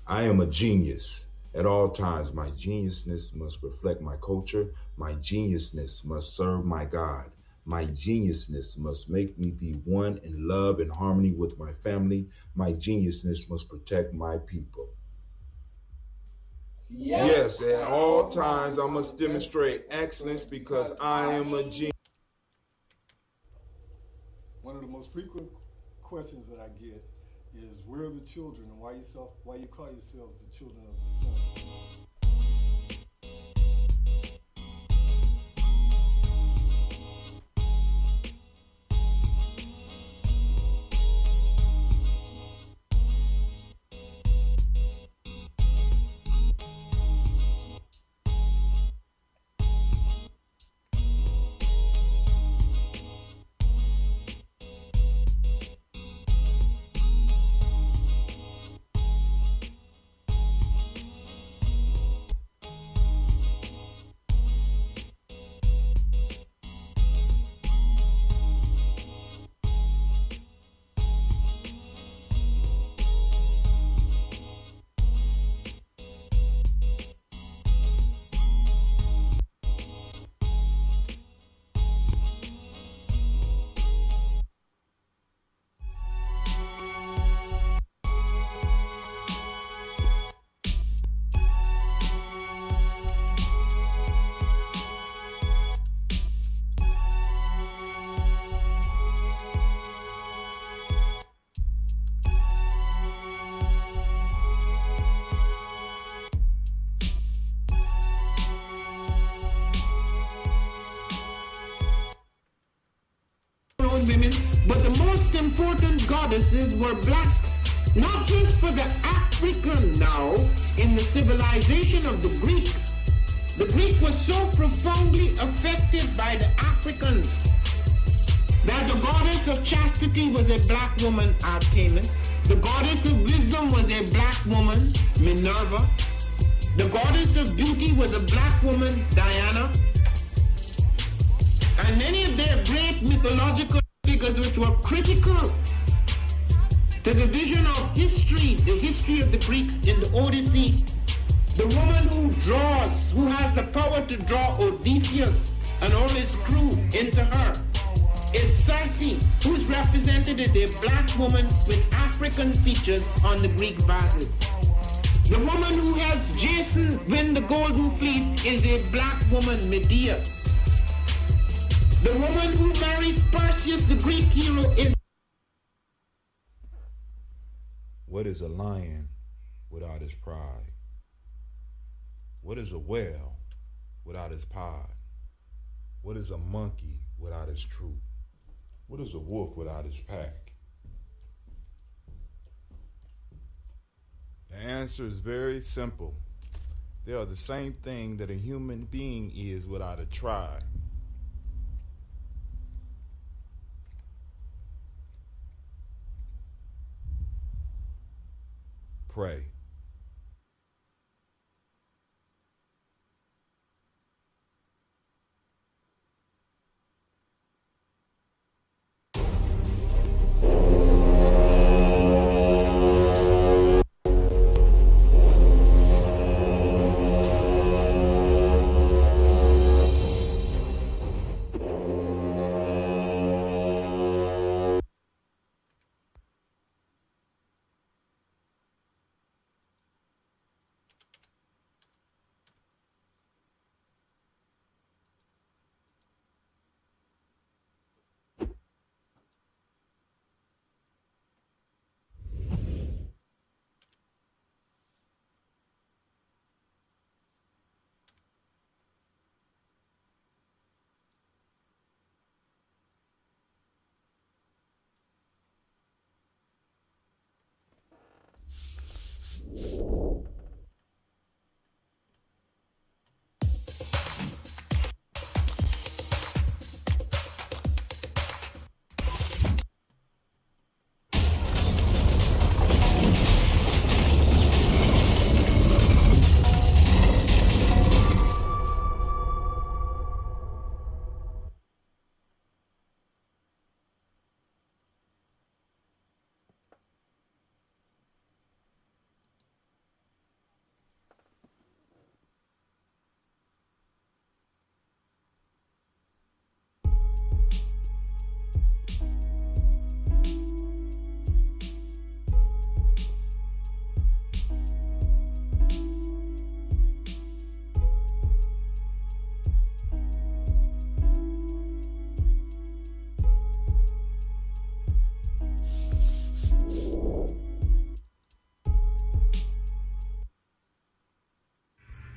I am a genius. At all times, my geniusness must reflect my culture. My geniusness must serve my God. My geniusness must make me be one in love and harmony with my family. My geniusness must protect my people. Yes, at all times I must demonstrate excellence because I am a genius. One of the most frequent questions that I get is, where are the children, and why you call yourselves the children of the sun? Women, but the most important goddesses were black, not just for the African now in the civilization of the Greek. The Greek was so profoundly affected by the Africans that the goddess of chastity was a black woman, Artemis. The goddess of wisdom was a black woman, Minerva. The goddess of beauty was a black woman, Diana. And many of their great mythological figures which were critical to the vision of history, the history of the Greeks in the Odyssey. The woman who draws, who has the power to draw Odysseus and all his crew into her, is Circe, who's represented as a black woman with African features on the Greek vases. The woman who helps Jason win the Golden Fleece is a black woman, Medea. The woman who marries Perseus, the Greek hero, is... What is a lion without his pride? What is a whale without his pod? What is a monkey without his troop? What is a wolf without his pack? The answer is very simple. They are the same thing that a human being is without a tribe. Pray.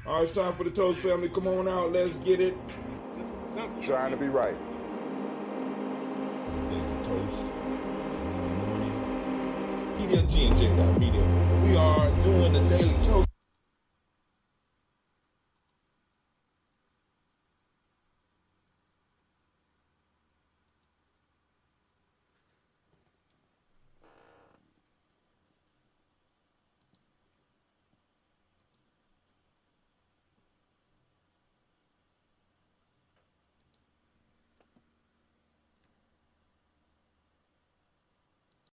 All right, it's time for the Toast family. Come on out. Let's get it. Trying to be right. Daily Toast. Good morning. Media, G&J Media. We are doing the Daily Toast.